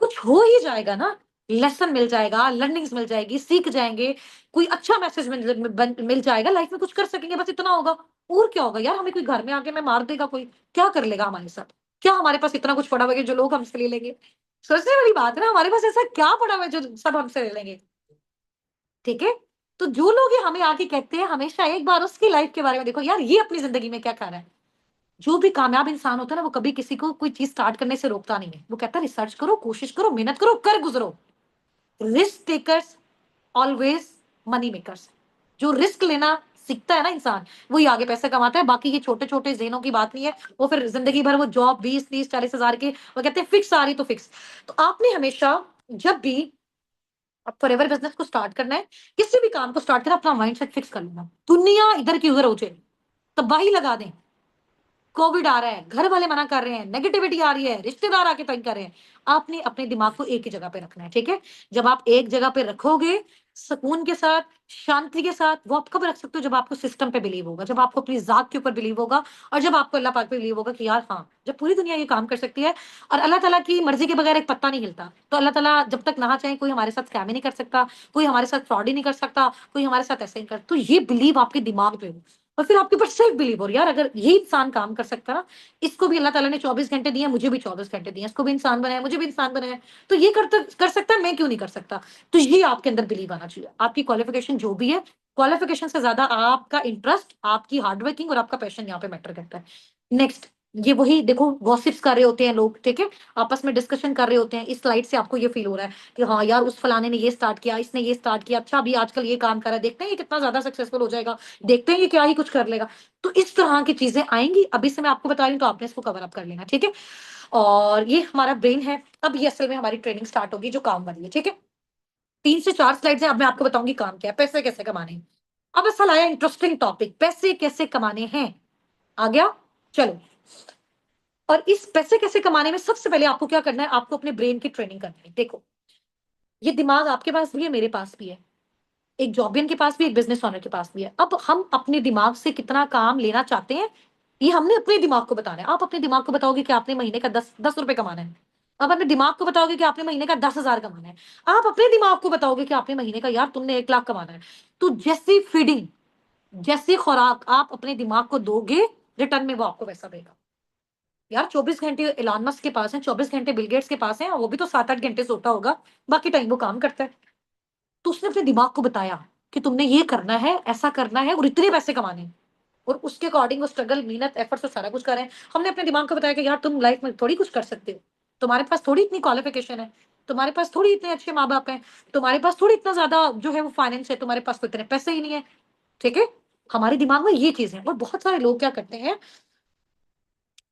कुछ हो ही जाएगा ना, लेसन मिल जाएगा, लर्निंग्स मिल जाएगी, सीख जाएँगे, कोई अच्छा मैसेज मिल जाएगा, लाइफ में कुछ कर सकेंगे, बस इतना होगा। और क्या होगा यार, हमें कोई घर में आके हमें मार देगा कोई, क्या कर लेगा हमारे साथ? क्या हमारे पास इतना कुछ पड़ा हुआ है कि जो लोग हमसे ले लेंगे? सोचने वाली बात है ना, हमारे पास ऐसा क्या पड़ा हुआ है जो सब हमसे ले लेंगे? ठीक है? तो जो लोग ये हमें आके कहते हैं, हमेशा एक बार उसकी लाइफ के बारे में देखो, यार ये अपनी ज़िंदगी में क्या कर रहा है? जो भी कामयाब इंसान होता है ना, वो कभी किसी को कोई चीज़ स्टार्ट करने से रोकता नहीं है। वो कहता है रिसर्च करो, कोशिश करो, मेहनत करो, कर गुज़रो। Risk takers always money makers. जो रिस्क लेना सीखता है ना इंसान, वही आगे पैसे कमाता है। बाकी ये छोटे-छोटे ज़ेनों की बात नहीं है। वो फिर ज़िंदगी भर वो जॉब 20, 30, 40 हज़ार की, वो कहते हैं फिक्स आ रही तो फिक्स। तो आपने हमेशा जब भी अब फॉरएवर बिज़नेस को स्टार्ट करना है, किसी भी काम को स्टार्ट करना है, अपना माइंडसेट फिक्स कर लेना। दुनिया इधर की उधर हो जाए, तबाही लगा दें, कोविड आ रहा है, घर वाले मना कर रहे हैं, नेगेटिविटी आ रही है, रिश्तेदार आके तंग कर रहे हैं। आपने अपने दिमाग को एक ही जगह पे रखना है, ठीक है? जब आप एक जगह पे रखोगे, सुकून के साथ, शांति के साथ, वो आप कब रख सकते हो? जब आपको सिस्टम पे बिलीव होगा, जब आपको अपनी ज़ात के ऊपर बिलीव होगा और जब आपको अल्लाह पाक पे बिलीव होगा कि यार हाँ, जब पूरी दुनिया ये काम कर सकती है और अल्लाह ताला की मर्ज़ी के बगैर एक पत्ता नहीं हिलता। तो अल्लाह ताला जब तक ना चाहे, कोई हमारे साथ स्कैम ही नहीं कर सकता, कोई हमारे साथ फ्रॉड ही नहीं कर सकता, कोई हमारे साथ ऐसे नहीं कर, तो ये बिलीव आपके दिमाग पे हो। और फिर आपके ऊपर सेल्फ बिलीव हो रही है, यार अगर ये इंसान काम कर सकता है ना, इसको भी अल्लाह ताला ने 24 घंटे दिए हैं, मुझे भी 24 घंटे दिए हैं, इसको भी इंसान बनाया, मुझे भी इंसान बनाया, तो ये कर सकता है, मैं क्यों नहीं कर सकता? तो ये आपके अंदर बिलीव आना चाहिए। आपकी क्वालिफ़िकेशन जो भी है, क्वालिफ़िकेशन से ज़्यादा आपका इंटरेस्ट, आपकी हार्ड वर्किंग और आपका पैशन यहाँ पे मैटर करता है। नेक्स्ट, ये वही देखो गॉसिप्स कर रहे होते हैं लोग, ठीक है? आपस में डिस्कशन कर रहे होते हैं, इस स्लाइड से आपको ये फ़ील हो रहा है कि हाँ यार, उस फलाने ने ये स्टार्ट किया, इसने ये स्टार्ट किया, अच्छा अभी आजकल ये काम कर रहा है, देखते हैं ये कितना ज़्यादा सक्सेसफुल हो जाएगा, देखते हैं ये क्या ही कुछ कर लेगा। तो इस तरह की चीज़ें आएँगी, अभी से मैं आपको बता रही हूँ, तो आपने इसको कवर अप कर लेना, ठीक है? और ये हमारा ब्रेन है, अब ये असल में हमारी ट्रेनिंग स्टार्ट होगी जो काम वाली है, ठीक है? 3 से 4 स्लाइड्स हैं, अब मैं आपको बताऊँगी काम क्या है, पैसे कैसे कमाने हैं। अब ऐसा लाया इंटरेस्टिंग टॉपिक, पैसे कैसे कमाने हैं। आ गया, चलो। और इस पैसे कैसे कमाने में सबसे पहले आपको क्या करना है, आपको अपने ब्रेन की ट्रेनिंग करनी है। देखो, ये दिमाग आपके पास भी है, मेरे पास भी है, एक जॉबियन के पास भी, एक बिजनेस ओनर के पास भी है। अब हम अपने दिमाग से कितना काम लेना चाहते हैं, ये हमने अपने दिमाग को बताना है। आप अपने दिमाग को बताओगे कि आपने महीने का 10 रुपए कमाना है। आप अपने दिमाग को बताओगे कि आपने महीने का 10,000 कमाना है। आप अपने दिमाग को बताओगे कि आपने महीने का, यार तुमने 1 लाख कमाना है। तो जैसी फीडिंग, जैसी खुराक आप अपने दिमाग को दोगे, रिटर्न में वो आपको वैसा देगा। यार 24 घंटे एलन मस्क के पास है, 24 घंटे बिल गेट्स के पास है, वो भी तो 7-8 घंटे सोता होगा, बाकी टाइम वो काम करता है। तो उसने अपने दिमाग को बताया कि तुमने ये करना है, ऐसा करना है और इतने पैसे कमाने हैं। और उसके अकॉर्डिंग वो स्ट्रगल, मेहनत, एफर्ट से सारा कुछ कर रहे हैं। हमने अपने दिमाग को बताया कि यार तुम लाइफ में थोड़ी कुछ कर सकते हो, तुम्हारे पास थोड़ी इतनी क्वालिफिकेशन है, तुम्हारे पास थोड़ी इतने अच्छे माँ बाप हैं, तुम्हारे पास थोड़ी इतना ज्यादा जो है वो फाइनेंस है, तुम्हारे पास तो इतने पैसे ही नहीं है। ठीक है, हमारे दिमाग में ये चीज है। और बहुत सारे लोग क्या करते हैं,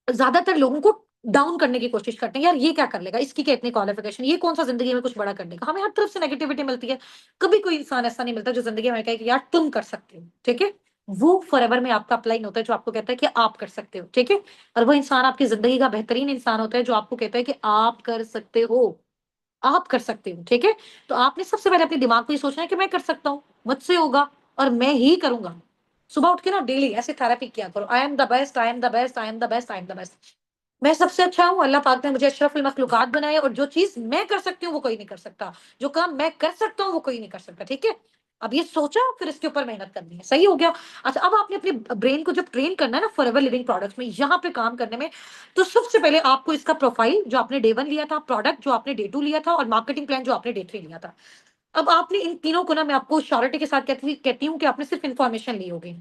ज्यादातर लोगों को डाउन करने की कोशिश करते हैं, यार ये क्या कर लेगा, इसकी क्या इतनी क्वालिफिकेशन, ये कौन सा जिंदगी में कुछ बड़ा करने का। हमें हर तरफ से नेगेटिविटी मिलती है। कभी कोई इंसान ऐसा नहीं मिलता जो जिंदगी में कहे कि यार तुम कर सकते हो। ठीक है, वो फॉरएवर में आपका अपलाइन होता है जो आपको कहता है कि आप कर सकते हो। ठीक है, और वो इंसान आपकी जिंदगी का बेहतरीन इंसान होता है जो आपको कहता है कि आप कर सकते हो, आप कर सकते हो। ठीक है, तो आपने सबसे पहले अपने दिमाग को ये सोचना है कि मैं कर सकता हूँ, मुझसे होगा और मैं ही करूंगा। सुबह उठ के ना डेली ऐसे थेरेपी किया करो, I am the best, I am the best, I am the best, I am the best. मैं सबसे अच्छा हूँ, अल्लाह पाक ने मुझे अशरफुल मखलूकात बनाया, और जो चीज मैं कर सकती हूँ वो कोई नहीं कर सकता, जो काम मैं कर सकता हूँ वो कोई नहीं कर सकता। ठीक है, अब ये सोचा, फिर इसके ऊपर मेहनत करनी है। सही हो गया। अच्छा, अब आपने अपने ब्रेन को जब ट्रेन करना है ना फॉरएवर लिविंग प्रोडक्ट्स में, यहाँ पे काम करने में, तो सबसे पहले आपको इसका प्रोफाइल जो आपने डे 1 लिया था, प्रोडक्ट जो आपने डे 2 लिया था, और मार्केटिंग प्लान जो आपने डे 3 लिया था। अब आपने इन तीनों को ना, मैं आपको श्योरिटी के साथ कहती हूँ कि आपने सिर्फ इन्फॉर्मेशन ली होगी,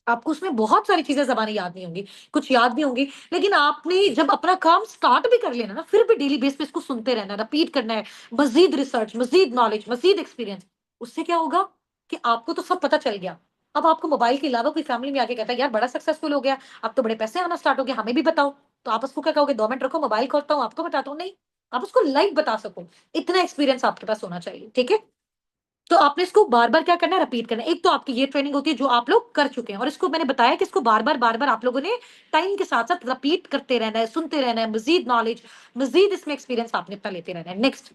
आपको उसमें बहुत सारी चीजें ज़बानी याद नहीं होंगी, कुछ याद भी होंगी, लेकिन आपने जब अपना काम स्टार्ट भी कर लेना ना, फिर भी डेली बेस पे इसको सुनते रहना, रिपीट करना है, मज़ीद रिसर्च, मज़ीद नॉलेज, मज़ीद एक्सपीरियंस। उससे क्या होगा कि आपको तो सब पता चल गया। अब आपको मोबाइल के अलावा कोई फैमिली में आके कहता है, "यार बड़ा सक्सेसफुल हो गया, अब तो बड़े पैसे आना स्टार्ट हो गए, हमें भी बताओ।" तो आप उसको क्या कहोगे, "2 मिनट रुको, मोबाइल खोलता हूँ, आपको बताता हूँ।" नहीं, आप उसको लाइव बता सको, इतना एक्सपीरियंस आपके पास होना चाहिए। ठीक है? तो आपने इसको बार-बार क्या करना है, रिपीट करना है। एक तो आपकी ये ट्रेनिंग होती है जो आप लोग कर चुके हैं, और इसको मैंने बताया कि इसको बार-बार आप लोगों ने टाइम के साथ-साथ रिपीट करते रहना है, सुनते रहना है, मज़ीद नॉलेज, मज़ीद इसमें एक्सपीरियंस आपने अपना लेते रहना है। नेक्स्ट,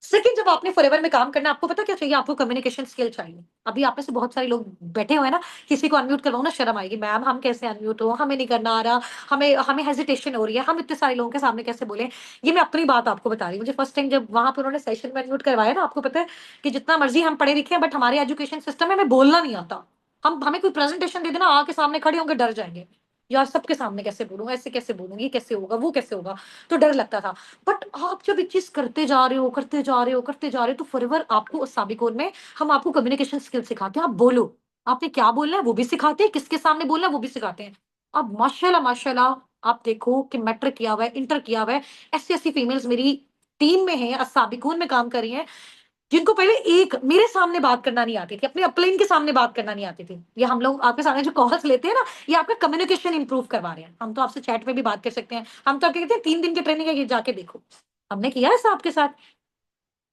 सेकंड, जब आपने फॉरएवर में काम करना है, आपको पता क्या चाहिए? आपको कम्युनिकेशन स्किल चाहिए। अभी आप में से बहुत सारे लोग बैठे हुए हैं ना, किसी को अनम्यूट करवाऊँ ना शर्म आएगी, मैम हम कैसे अनम्यूट हो? हमें नहीं करना आ रहा, हमें हमें हेजिटेशन हो रही है, हम इतने सारे लोगों के सामने कैसे बोलें? ये मैं अपनी बात आपको बता रही हूँ। मुझे फर्स्ट टाइम जब वहाँ पे उन्होंने सेशन में अनम्यूट करवाया ना, आपको पता है कि जितना मर्ज़ी हम पढ़े-लिखे हैं, बट हमारे एजुकेशन सिस्टम में हमें बोलना नहीं आता। हम हमें कोई प्रेज़ेंटेशन दे देना, आके सामने खड़े होंगे, डर जाएँगे। यार सबके सामने कैसे बोलूँ? ऐसे कैसे बोलूँ? ये कैसे होगा? वो कैसे होगा? तो डर लगता था। बट आप जब एक चीज़ करते जा रहे हो, करते जा रहे हो, करते जा रहे हो, तो फॉरएवर आपको उस साबिकोर में हम आपको कम्युनिकेशन स्किल सिखाते हैं। आप बोलो, आपने क्या बोलना है वो भी सिखाते हैं, किसके सामने बोलना है वो भी सिखाते हैं। अब माशाल्लाह माशाल्लाह, आप देखो कि मैट्रिक किया हुआ है, इंटर किया हुआ है, ऐसी-ऐसी फीमेल्स मेरी टीम में हैं, साबिकून में काम कर रही हैं, जिनको पहले एक मेरे सामने बात करना नहीं आती थी, अपने अपलाइन के सामने बात करना नहीं आती थी। ये हम लोग आपके सामने जो कॉल्स लेते हैं ना, ये आपका कम्युनिकेशन इंप्रूव करवा रहे हैं। हम तो आपसे चैट पे भी बात कर सकते हैं। हम तो आपको कहते हैं 3 दिन की ट्रेनिंग है, ये जाके देखो। हमने किया ऐसा आपके साथ?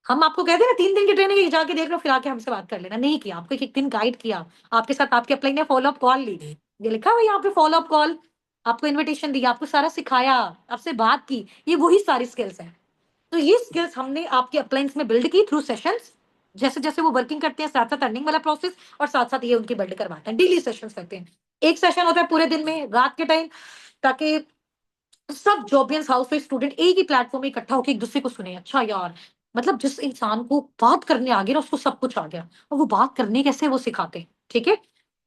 हम आपको कहते हैं ना 3 दिन की ट्रेनिंग है, ये जाके देख लो, फिर आके हमसे बात कर लेना। नहीं किया, आपको एक-एक दिन गाइड किया। आपके साथ आपके अपलाइन ने फॉलो अप कॉल ली। ये लिखा हुआ है यहाँ पे फॉलो अप कॉल। आपको इन्विटेशन दिया, आपको सारा सिखाया, आपसे बात की। ये वही सारी स्किल्स हैं। तो ये स्किल्स हमने आपके अपलाइंस में बिल्ड की थ्रू सेशंस। जैसे-जैसे वो वर्किंग करते हैं, साथ-साथ अर्निंग वाला प्रोसेस, और साथ-साथ ये उनकी बिल्ड करवाते हैं। डेली सेशंस करते हैं। एक सेशन होता है पूरे दिन में, रात के टाइम, ताकि सब जॉबियंस, हाउसवाइफ, स्टूडेंट एक ही प्लेटफॉर्म में इकट्ठा होके एक-दूसरे को सुने। अच्छा यार, मतलब जिस इंसान को बात करने आ गया ना, उसको सब कुछ आ गया। और वो बात करनी कैसे है वो सिखाते हैं। ठीक है?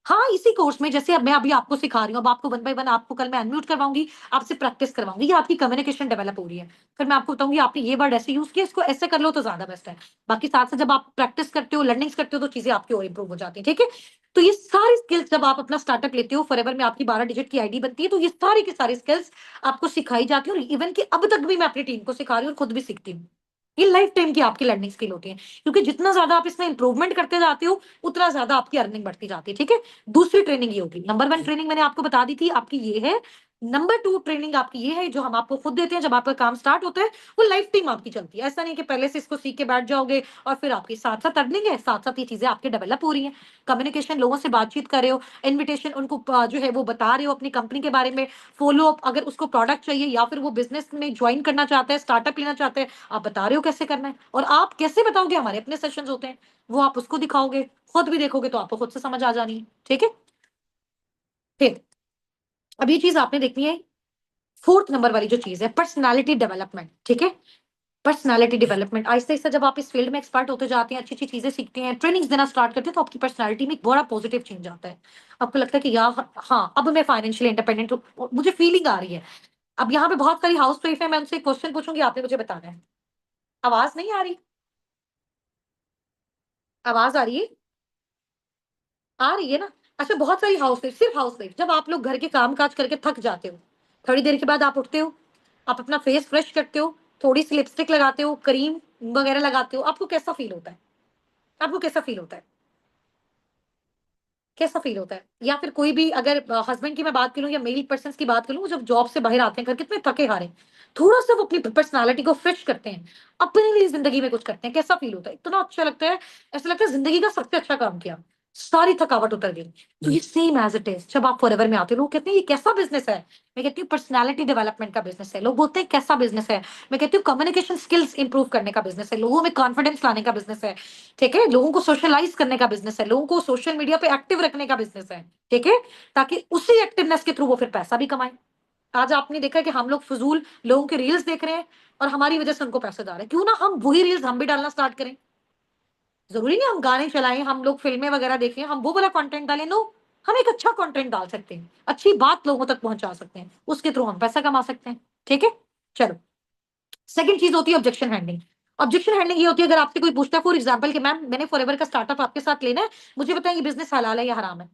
हाँ, इसी कोर्स में जैसे अब मैं अभी आपको सिखा रही हूँ, अब आपको वन बाय वन आपको कल मैं अनम्यूट करवाऊँगी, आपसे प्रैक्टिस करवाऊँगी, ये आपकी कम्युनिकेशन डेवलप हो रही है। फिर मैं आपको बताऊँगी आपने ये वर्ड ऐसे यूज़ किया, इसको ऐसे कर लो तो ज़्यादा बेस्ट है। बाकी साथ-साथ जब आप प्रैक्टिस करते हो, लर्निंग्स करते हो, तो चीज़ें आपकी और इम्प्रूव हो जाती हैं। ठीक है? तो ये सारी स्किल्स जब आप अपना स्टार्टअप लेते हो, फॉरएवर में आपकी 12 डिजिट की आईडी बनती है, तो ये सारी की सारी स्किल्स आपको सिखाई जाती है, और इवन कि अब तक भी मैं अपनी टीम को सिखा रही हूँ और खुद भी सीखती हूँ। ये लाइफ टाइम की आपकी लर्निंग स्किल होती है, क्योंकि जितना ज़्यादा आप इसमें इम्प्रूवमेंट करते जाते हो, उतना ज़्यादा आपकी अर्निंग बढ़ती जाती है। ठीक है? दूसरी ट्रेनिंग ये होगी। नंबर 1 ट्रेनिंग मैंने आपको बता दी थी, आपकी ये है नंबर 2 ट्रेनिंग आपकी ये है जो हम आपको खुद देते हैं जब आपका काम स्टार्ट होता है, वो लाइफ टाइम आपकी चलती है। ऐसा नहीं कि पहले से इसको सीख के बैठ जाओगे और फिर आपकी साथ-साथ अर्निंग है, साथ-साथ ये चीज़ें आपकी डेवलप हो रही हैं। कम्युनिकेशन, लोगों से बातचीत कर रहे हो, इन्विटेशन उनको जो है वो बता रहे हो अपनी कंपनी के बारे में, फ़ॉलो अप अगर उसको प्रोडक्ट चाहिए या फिर वो बिज़नेस में जॉइन करना चाहता है, स्टार्टअप लेना चाहता है, आप बता रहे हो कैसे करना है। और आप कैसे बताओगे, हमारे अपने सेशंस होते हैं, वो आप उसको दिखाओगे, खुद भी देखोगे तो आपको खुद से समझ आ जानी है, ठीक है? फिर अब ये चीज़ आपने देखनी है, 4th नंबर वाली जो चीज़ है पर्सनैलिटी डेवलपमेंट, ठीक है? पर्सनैलिटी डेवलपमेंट आहिस्ता-आहिस्ता जब आप इस फील्ड में एक्सपर्ट होते जाते हैं, अच्छी-अच्छी चीज़ें सीखते हैं, ट्रेनिंग्स देना स्टार्ट करते हैं, तो आपकी पर्सनैलिटी में एक बड़ा पॉजिटिव चेंज आता है। आपको लगता है कि यार हाँ, अब मैं फाइनेंशियली इंडिपेंडेंट हूँ, मुझे फीलिंग आ रही है। अब यहाँ पे बहुत सारी हाउसवाइफ है, मैं उनसे एक क्वेश्चन पूछूँगी, आपने मुझे बताना है। आवाज़ नहीं आ रही? आवाज़ आ रही है? आ रही है ना? अच्छा, बहुत सारी हाउसवाइफ, सिर्फ हाउसवाइफ, जब आप लोग घर के काम-काज करके थक जाते हो, थोड़ी देर के बाद आप उठते हो, आप अपना फेस फ्रेश करते हो, थोड़ी-सी लिपस्टिक लगाते हो, क्रीम वगैरह लगाते हो, आपको कैसा फील होता है? आपको कैसा फील होता है? कैसा फील होता है? या फिर कोई भी अगर हस्बैंड की मैं बात करूँ या मेल पर्सन्स की बात करूँ, जब जॉब से बाहर आते हैं, घर कितने थके-हारे, थोड़ा-सा वो अपनी पर्सनैलिटी को फ्रेश करते हैं, अपने लिए ज़िंदगी में कुछ करते हैं, कैसा फील होता है? इतना अच्छा लगता है, ऐसा लगता है ज़िंदगी का सबसे अच्छा काम किया, सारी थकावट उतर गई। तो ये सेम एज़ इट इज़ जब आप फॉरएवर में आते हो, लोग कहते हैं ये कैसा बिज़नेस है? मैं कहती हूँ पर्सनैलिटी डेवलपमेंट का बिज़नेस है। लोग बोलते हैं कैसा बिज़नेस है? मैं कहती हूँ कम्युनिकेशन स्किल्स इंप्रूव करने का बिज़नेस है, लोगों में कॉन्फिडेंस लाने का बिज़नेस है। ठीक है? लोगों को सोशलाइज़ करने का बिज़नेस है, लोगों को सोशल मीडिया पे एक्टिव रखने का बिज़नेस है, ठीक है? ताकि उसी एक्टिवनेस के थ्रू वो फिर पैसा भी कमाएँ। आज आपने देखा है कि हम लोग फ़िज़ूल लोगों के रील्स देख रहे हैं और हमारी वज़ह से उनको पैसे जा रहे हैं। क्यों ना हम वही रील्स हम भी डालना स्टार्ट करें? ज़रूरी नहीं हम गाने चलाएँ, हम लोग फ़िल्में वग़ैरह देखें, हम वो वाला कंटेंट डालें, नो। हम एक अच्छा कंटेंट डाल सकते हैं, अच्छी बात लोगों तक पहुँचा सकते हैं, उसके थ्रू हम पैसा कमा सकते हैं, ठीक है? चलो, सेकंड चीज़ होती है ऑब्जेक्शन हैंडलिंग। ऑब्जेक्शन हैंडलिंग ये होती है अगर आपसे कोई पूछता है फॉर एग्ज़ाम्पल कि मैम मैंने फॉरएवर का स्टार्टअप आपके साथ लेना है, मुझे बताएँ ये बिज़नेस हलाल है या हराम है?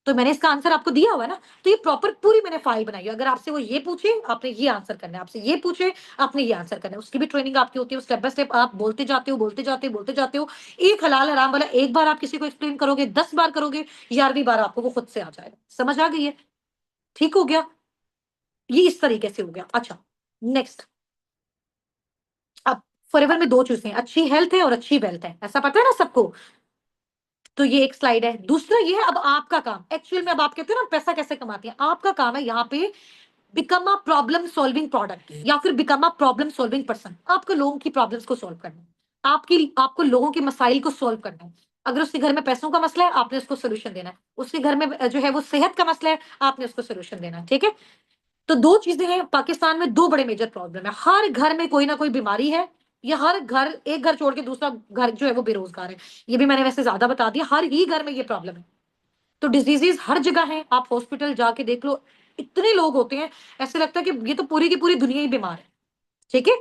तो मैंने इसका आंसर आपको दिया हुआ है ना, तो ये प्रॉपर पूरी मैंने फाइल बनाई है। अगर आपसे वो ये पूछे, आपने ये आंसर करना है, आपसे ये पूछे, आपने ये आंसर करना है। उसकी भी ट्रेनिंग आपकी होती है, स्टेप बाय स्टेप आप बोलते जाते हो, बोलते जाते हो, बोलते जाते हो। एक हलाल हराम वाला एक बार आप किसी को एक्सप्लेन करोगे, 10 बार करोगे, 11वीं बार आपको वो खुद से आ जाएगा। समझ आ गई है? ठीक हो गया? ये इस तरीके से हो गया। अच्छा, नेक्स्ट, अब फॉरएवर में 2 चीज़ें हैं, अच्छी हेल्थ है और अच्छी वेल्थ है। ऐसा पता है ना सबको? तो ये एक स्लाइड है। दूसरा ये है अब आपका काम। एक्चुअल में अब आप कहते हो ना पैसा कैसे कमाते हैं? आपका काम है यहाँ पे become a problem solving product या फिर become a problem solving person. आपको लोगों की प्रॉब्लम्स को सॉल्व करना है। आपको लोगों के मसाइल को सॉल्व करना है। अगर उसके घर में पैसों का मसला है, आपने उसको सॉल्यूशन देना है। उसके घर में जो है वो सेहत का मसला है, आपने उसको सॉल्यूशन देना है, ठीक है? तो 2 चीज़ें हैं, पाकिस्तान में 2 बड़े मेजर प्रॉब्लम है। हर घर में कोई ना कोई बीमारी है या हर घर एक घर छोड़ के दूसरा घर जो है वो बेरोज़गार है। ये भी मैंने वैसे ज़्यादा बता दिया, हर ही घर में ये प्रॉब्लम है। तो डिज़ीज़ेज़ हर जगह हैं, आप हॉस्पिटल जाके देख लो, इतने लोग होते हैं, ऐसे लगता है कि ये तो पूरी की पूरी दुनिया ही बीमार है, ठीक है?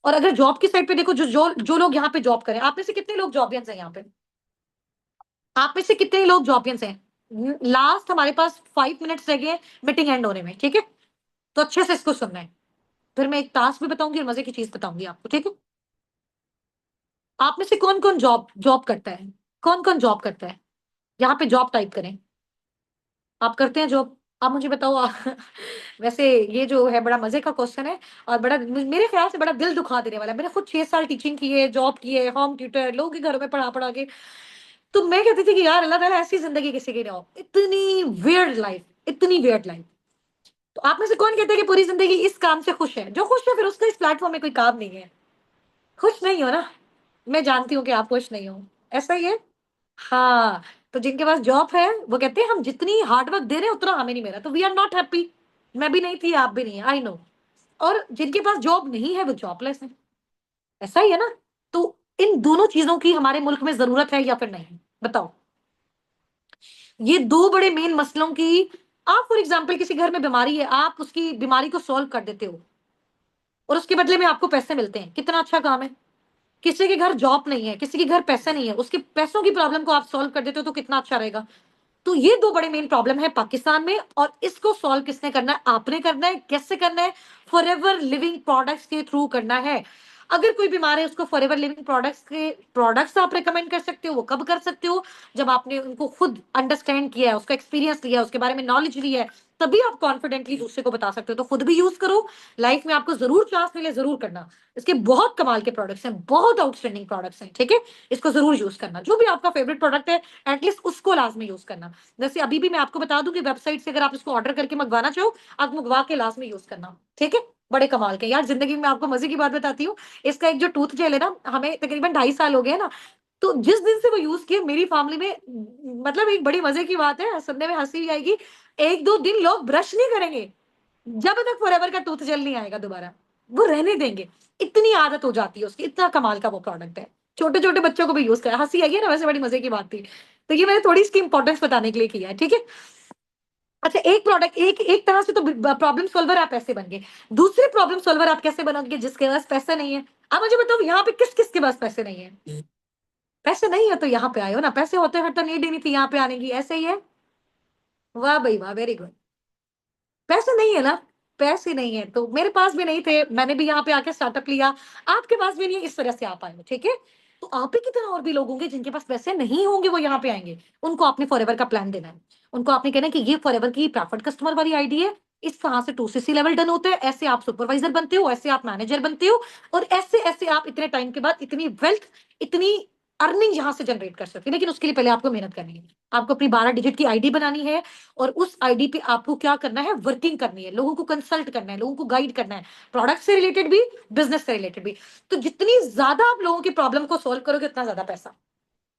और अगर जॉब की साइड पे देखो जो लोग यहाँ पे जॉब करें, आप में से कितने लोग जॉबियंस हैं यहाँ पे? आप में से कितने लोग जॉबियंस हैं? लास्ट हमारे पास 5 मिनट्स रह गए हैं मीटिंग एंड होने में, ठीक है? तो अच्छे से इसको सुनना है। फिर मैं एक टास्क भी बताऊँगी और मज़े की चीज़ बताऊँगी आपको, ठीक है? आप में से कौन-कौन जॉब जॉब करता है? कौन-कौन जॉब करता है? यहाँ पे जॉब टाइप करें। आप करते हैं जॉब? आप मुझे बताओ वैसे ये जो है बड़ा मज़े का क्वेश्चन है और बड़ा मेरे ख़्याल से बड़ा दिल दुखा देने वाला है। मैंने खुद 6 साल टीचिंग की है, जॉब की है, होम ट्यूटर, लोगों के घरों में पढ़ा-पढ़ा के। तो मैं कहती थी कि यार अल्लाह ताला ऐसी ज़िंदगी किसी की ना हो। इतनी वियर्ड लाइफ़। तो आप में से कौन कहता है कि पूरी ज़िंदगी इस काम से खुश है? जो खुश है फिर उसका इस प्लेटफ़ॉर्म में कोई काम नहीं है। खुश नहीं हो ना? मैं जानती हूँ कि आप खुश नहीं हो। ऐसा ही है? हाँ, तो जिनके पास जॉब है, वो कहते हैं हम जितनी हार्ड वर्क दे रहे हैं उतना हमें नहीं मिल रहा, तो वी आर नॉट हैप्पी। मैं भी नहीं थी, आप भी नहीं है, आई नो। और जिनके पास जॉब नहीं है, वो जॉबलेस हैं। ऐसा ही है ना? तो इन दोनों चीज़ों की हमारे मुल्क में ज़रूरत है या फिर नहीं? बताओ। ये 2 बड़े मेन मसलों की आप फॉर एग्ज़ाम्पल किसी घर में बीमारी है, आप उसकी बीमारी को सॉल्व कर देते हो और उसके बदले में आपको पैसे मिलते हैं, कितना अच्छा काम है। किसी के घर जॉब नहीं है, किसी के घर पैसा नहीं है, उसके पैसों की प्रॉब्लम को आप सॉल्व कर देते हो तो कितना अच्छा रहेगा। तो ये 2 बड़े मेन प्रॉब्लम है पाकिस्तान में और इसको सॉल्व किसने करना है? आपने करना है। कैसे करना है? फॉरएवर लिविंग प्रोडक्ट्स के थ्रू करना है। अगर कोई बीमार है उसको फॉरएवर लिविंग प्रोडक्ट्स के प्रोडक्ट्स आप रिकमेंड कर सकते हो। वो कब कर सकते हो? जब आपने उनको खुद अंडरस्टैंड किया है, उसका एक्सपीरियंस लिया है, उसके बारे में नॉलेज ली है, तभी आप कॉन्फिडेंटली दूसरे को बता सकते हो। तो खुद भी यूज करो, लाइफ में आपको जरूर चांस मिले जरूर करना। इसके बहुत कमाल के प्रोडक्ट्स हैं, बहुत आउटस्टैंडिंग प्रोडक्ट्स हैं, ठीक है। इसको जरूर यूज करना, जो भी आपका फेवरेट प्रोडक्ट है एटलीस्ट उसको लाजमी यूज करना। जैसे अभी भी मैं आपको बता दूं कि वेबसाइट से अगर आप इसको ऑर्डर करके मंगवाना चाहो, आप मंगवा के लाजमी यूज करना, ठीक है। बड़े कमाल के यार, जिंदगी में आपको मजे की बात बताती हूँ। इसका एक जो टूथ जेल है ना, हमें तकरीबन 2.5 साल हो गए ना, तो जिस दिन से वो यूज किए मेरी फैमिली में, मतलब एक बड़ी मजे की बात है, सुनने में हंसी भी आएगी, 1-2 दिन लोग ब्रश नहीं करेंगे जब तक फॉरएवर का टूथ जेल नहीं आएगा दोबारा, वो रहने देंगे। इतनी आदत हो जाती है उसकी, इतना कमाल का वो प्रोडक्ट है। छोटे छोटे बच्चों को भी यूज करा, हंसी आई है ना, वैसे बड़ी मजे की बात थी। तो ये मैंने थोड़ी इसकी इंपॉर्टेंस बताने के लिए किया है, ठीक है। अच्छा, एक प्रोडक्ट, एक एक तरह से तो प्रॉब्लम सॉल्वर आप ऐसे बन गए। दूसरे प्रॉब्लम सॉल्वर आप कैसे बनोगे? जिसके पास पैसे नहीं है। अब मुझे बताओ यहाँ पे किस किस के पास पैसे नहीं है? पैसे नहीं है तो यहाँ पे आए हो ना, पैसे होते फिर तो नीड ही नहीं थी यहाँ पे आने की, ऐसे ही है। वाह भाई वाह, वेरी गुड। पैसे नहीं है ना, पैसे नहीं है तो मेरे पास भी नहीं थे, मैंने भी यहाँ पे आके स्टार्टअप लिया। आपके पास भी नहीं है, इस वजह से आप आए हो, ठीक है। तो आप ही की तरह और भी लोग होंगे जिनके पास पैसे नहीं होंगे, वो यहाँ पे आएंगे। उनको आपने फॉरएवर का प्लान देना है। उनको आपने कहना है कि ये फॉरएवर की प्रेफर्ड कस्टमर वाली आईडी है, इस तरह से 2cc लेवल डन होता है, ऐसे आप सुपरवाइजर बनते हो, ऐसे आप मैनेजर बनते हो, और ऐसे ऐसे आप इतने टाइम के बाद इतनी वेल्थ, इतनी अर्निंग यहां से जनरेट कर सकते हैं। लेकिन उसके लिए पहले आपको मेहनत करनी है। आपको अपनी 12 डिजिट की आईडी बनानी है, और उस आईडी पे आपको क्या करना है? वर्किंग करनी है, लोगों को कंसल्ट करना है, लोगों को गाइड करना है, प्रोडक्ट से रिलेटेड भी, बिजनेस से रिलेटेड भी। तो जितनी ज्यादा आप लोगों की प्रॉब्लम को सोल्व करोगे, उतना ज्यादा पैसा,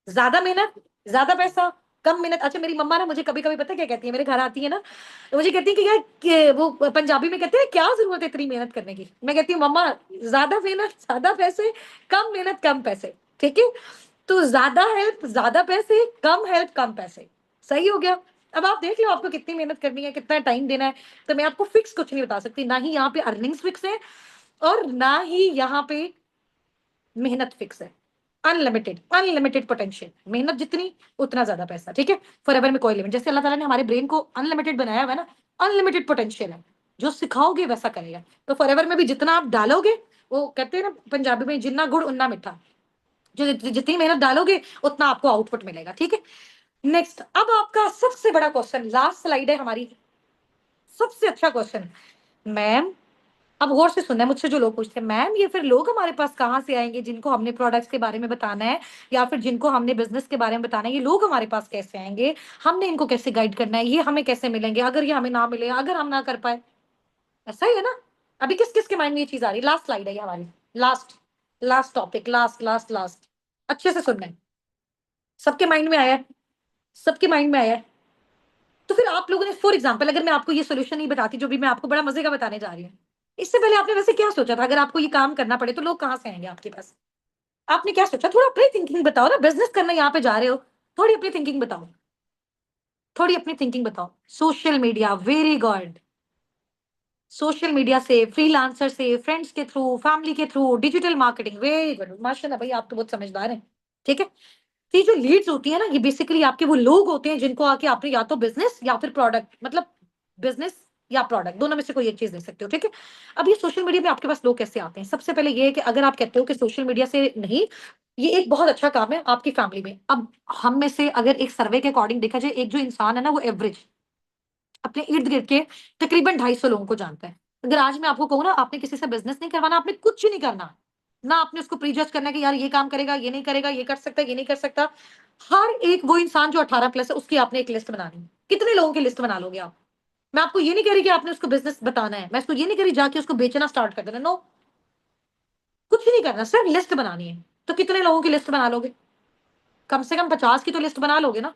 ज्यादा मेहनत, ज्यादा पैसा, कम मेहनत। अच्छा, मेरी मम्मा ना मुझे कभी कभी पता है क्या कहती है, मेरे घर आती है ना, तो मुझे कहती है कि यार वो पंजाबी में कहते हैं क्या जरूरत है इतनी मेहनत करने की। मैं कहती हूँ मम्मा, ज्यादा मेहनत ज्यादा पैसे, कम मेहनत कम पैसे, ठीक है। तो ज्यादा हेल्प ज्यादा पैसे, कम हेल्प कम पैसे, सही हो गया। अब आप देख लो आपको कितनी मेहनत करनी है, कितना टाइम देना है। तो मैं आपको फिक्स कुछ नहीं बता सकती, ना ही यहाँ पे अर्निंग्स फिक्स है, और ना ही यहाँ पे मेहनत फिक्स है। अनलिमिटेड, अनलिमिटेड पोटेंशियल, मेहनत जितनी उतना ज्यादा पैसा, ठीक है। फॉरएवर में कोई लिमिट, जैसे अल्लाह ताला ने हमारे ब्रेन को अनलिमिटेड बनाया हुआ है ना, अनलिमिटेड पोटेंशियल है। जो सिखाओगे वैसा करेगा। तो फॉरएवर में भी जितना आप डालोगे, वो कहते हैं ना पंजाबी में, जिन्ना गुड़ उन्ना मीठा, जो जितनी मेहनत डालोगे उतना आपको आउटपुट मिलेगा, ठीक है। नेक्स्ट, अब आपका सबसे बड़ा क्वेश्चन, लास्ट स्लाइड है हमारी, सबसे अच्छा क्वेश्चन। मैम, अब गौर से सुनना है, मुझसे जो लोग पूछते हैं, मैम ये फिर लोग हमारे पास कहाँ से आएंगे जिनको हमने प्रोडक्ट्स के बारे में बताना है, या फिर जिनको हमने बिजनेस के बारे में बताना है, ये लोग हमारे पास कैसे आएंगे? हमने इनको कैसे गाइड करना है? ये हमें कैसे मिलेंगे अगर ये हमें ना मिले, अगर हम ना कर पाए? ऐसा ही है ना। अभी किस किस के माइंड में ये चीज आ रही है? लास्ट स्लाइड है ये हमारी, last, last topic, last last last. अच्छे से सुनना है, सबके माइंड में आया है, सबके माइंड में आया है। तो फिर आप लोगों ने, फॉर एग्जाम्पल, अगर मैं आपको ये सोल्यूशन नहीं बताती जो भी मैं आपको बड़ा मजे का बताने जा रही हूँ, इससे पहले आपने वैसे क्या सोचा था? अगर आपको ये काम करना पड़े तो लोग कहाँ से आएंगे आपके पास? आपने क्या सोचा? थोड़ा अपनी थिंकिंग बताओ ना, बिजनेस करना यहाँ पे जा रहे हो, थोड़ी अपनी थिंकिंग बताओ, थोड़ी अपनी थिंकिंग बताओ। Social media, very good. Social media से, फ्रीलांसर से, फ्रेंड्स के थ्रू, फैमिली के through, digital marketing, very good, माशाल्लाह भाई, आप तो बहुत समझदार हैं, ठीक है। तो ये जो लीड्स होती है ना, ये बेसिकली आपके वो लोग होते हैं जिनको आके आपने या तो बिजनेस या फिर प्रोडक्ट, मतलब बिजनेस या प्रोडक्ट, दोनों में से कोई एक चीज दे सकते हो, ठीक है। अब ये सोशल मीडिया पे आपके पास लोग कैसे आते हैं? सबसे पहले ये है कि अगर आप कहते हो कि सोशल मीडिया से नहीं, ये एक बहुत अच्छा काम है आपकी फैमिली में। अब हम में से अगर एक सर्वे के अकॉर्डिंग देखा जाए, एक जो इंसान है ना, वो एवरेज अपने इर्द गिर्द के तकरीबन 250 लोगों को जानता है। अगर आज मैं आपको कहूँ ना, आपने किसी से बिजनेस नहीं करवाना, आपने कुछ नहीं करना, ना आपने उसको प्रीजज करना है कि यार ये काम करेगा, ये नहीं करेगा, ये कर सकता है, ये नहीं कर सकता। हर एक वो इंसान जो 18+ है, उसकी आपने एक लिस्ट बनानी है। कितने लोगों की लिस्ट बना लोगे आप? मैं आपको ये नहीं कह रही कि आपने उसको बिजनेस बताना है, मैं उसको ये नहीं कह रही जाके उसको बेचना स्टार्ट कर देना, नो, कुछ नहीं करना, सिर्फ लिस्ट बनानी है। तो कितने लोगों की लिस्ट बना लोगे? कम से कम 50 की तो लिस्ट बना लोगे ना।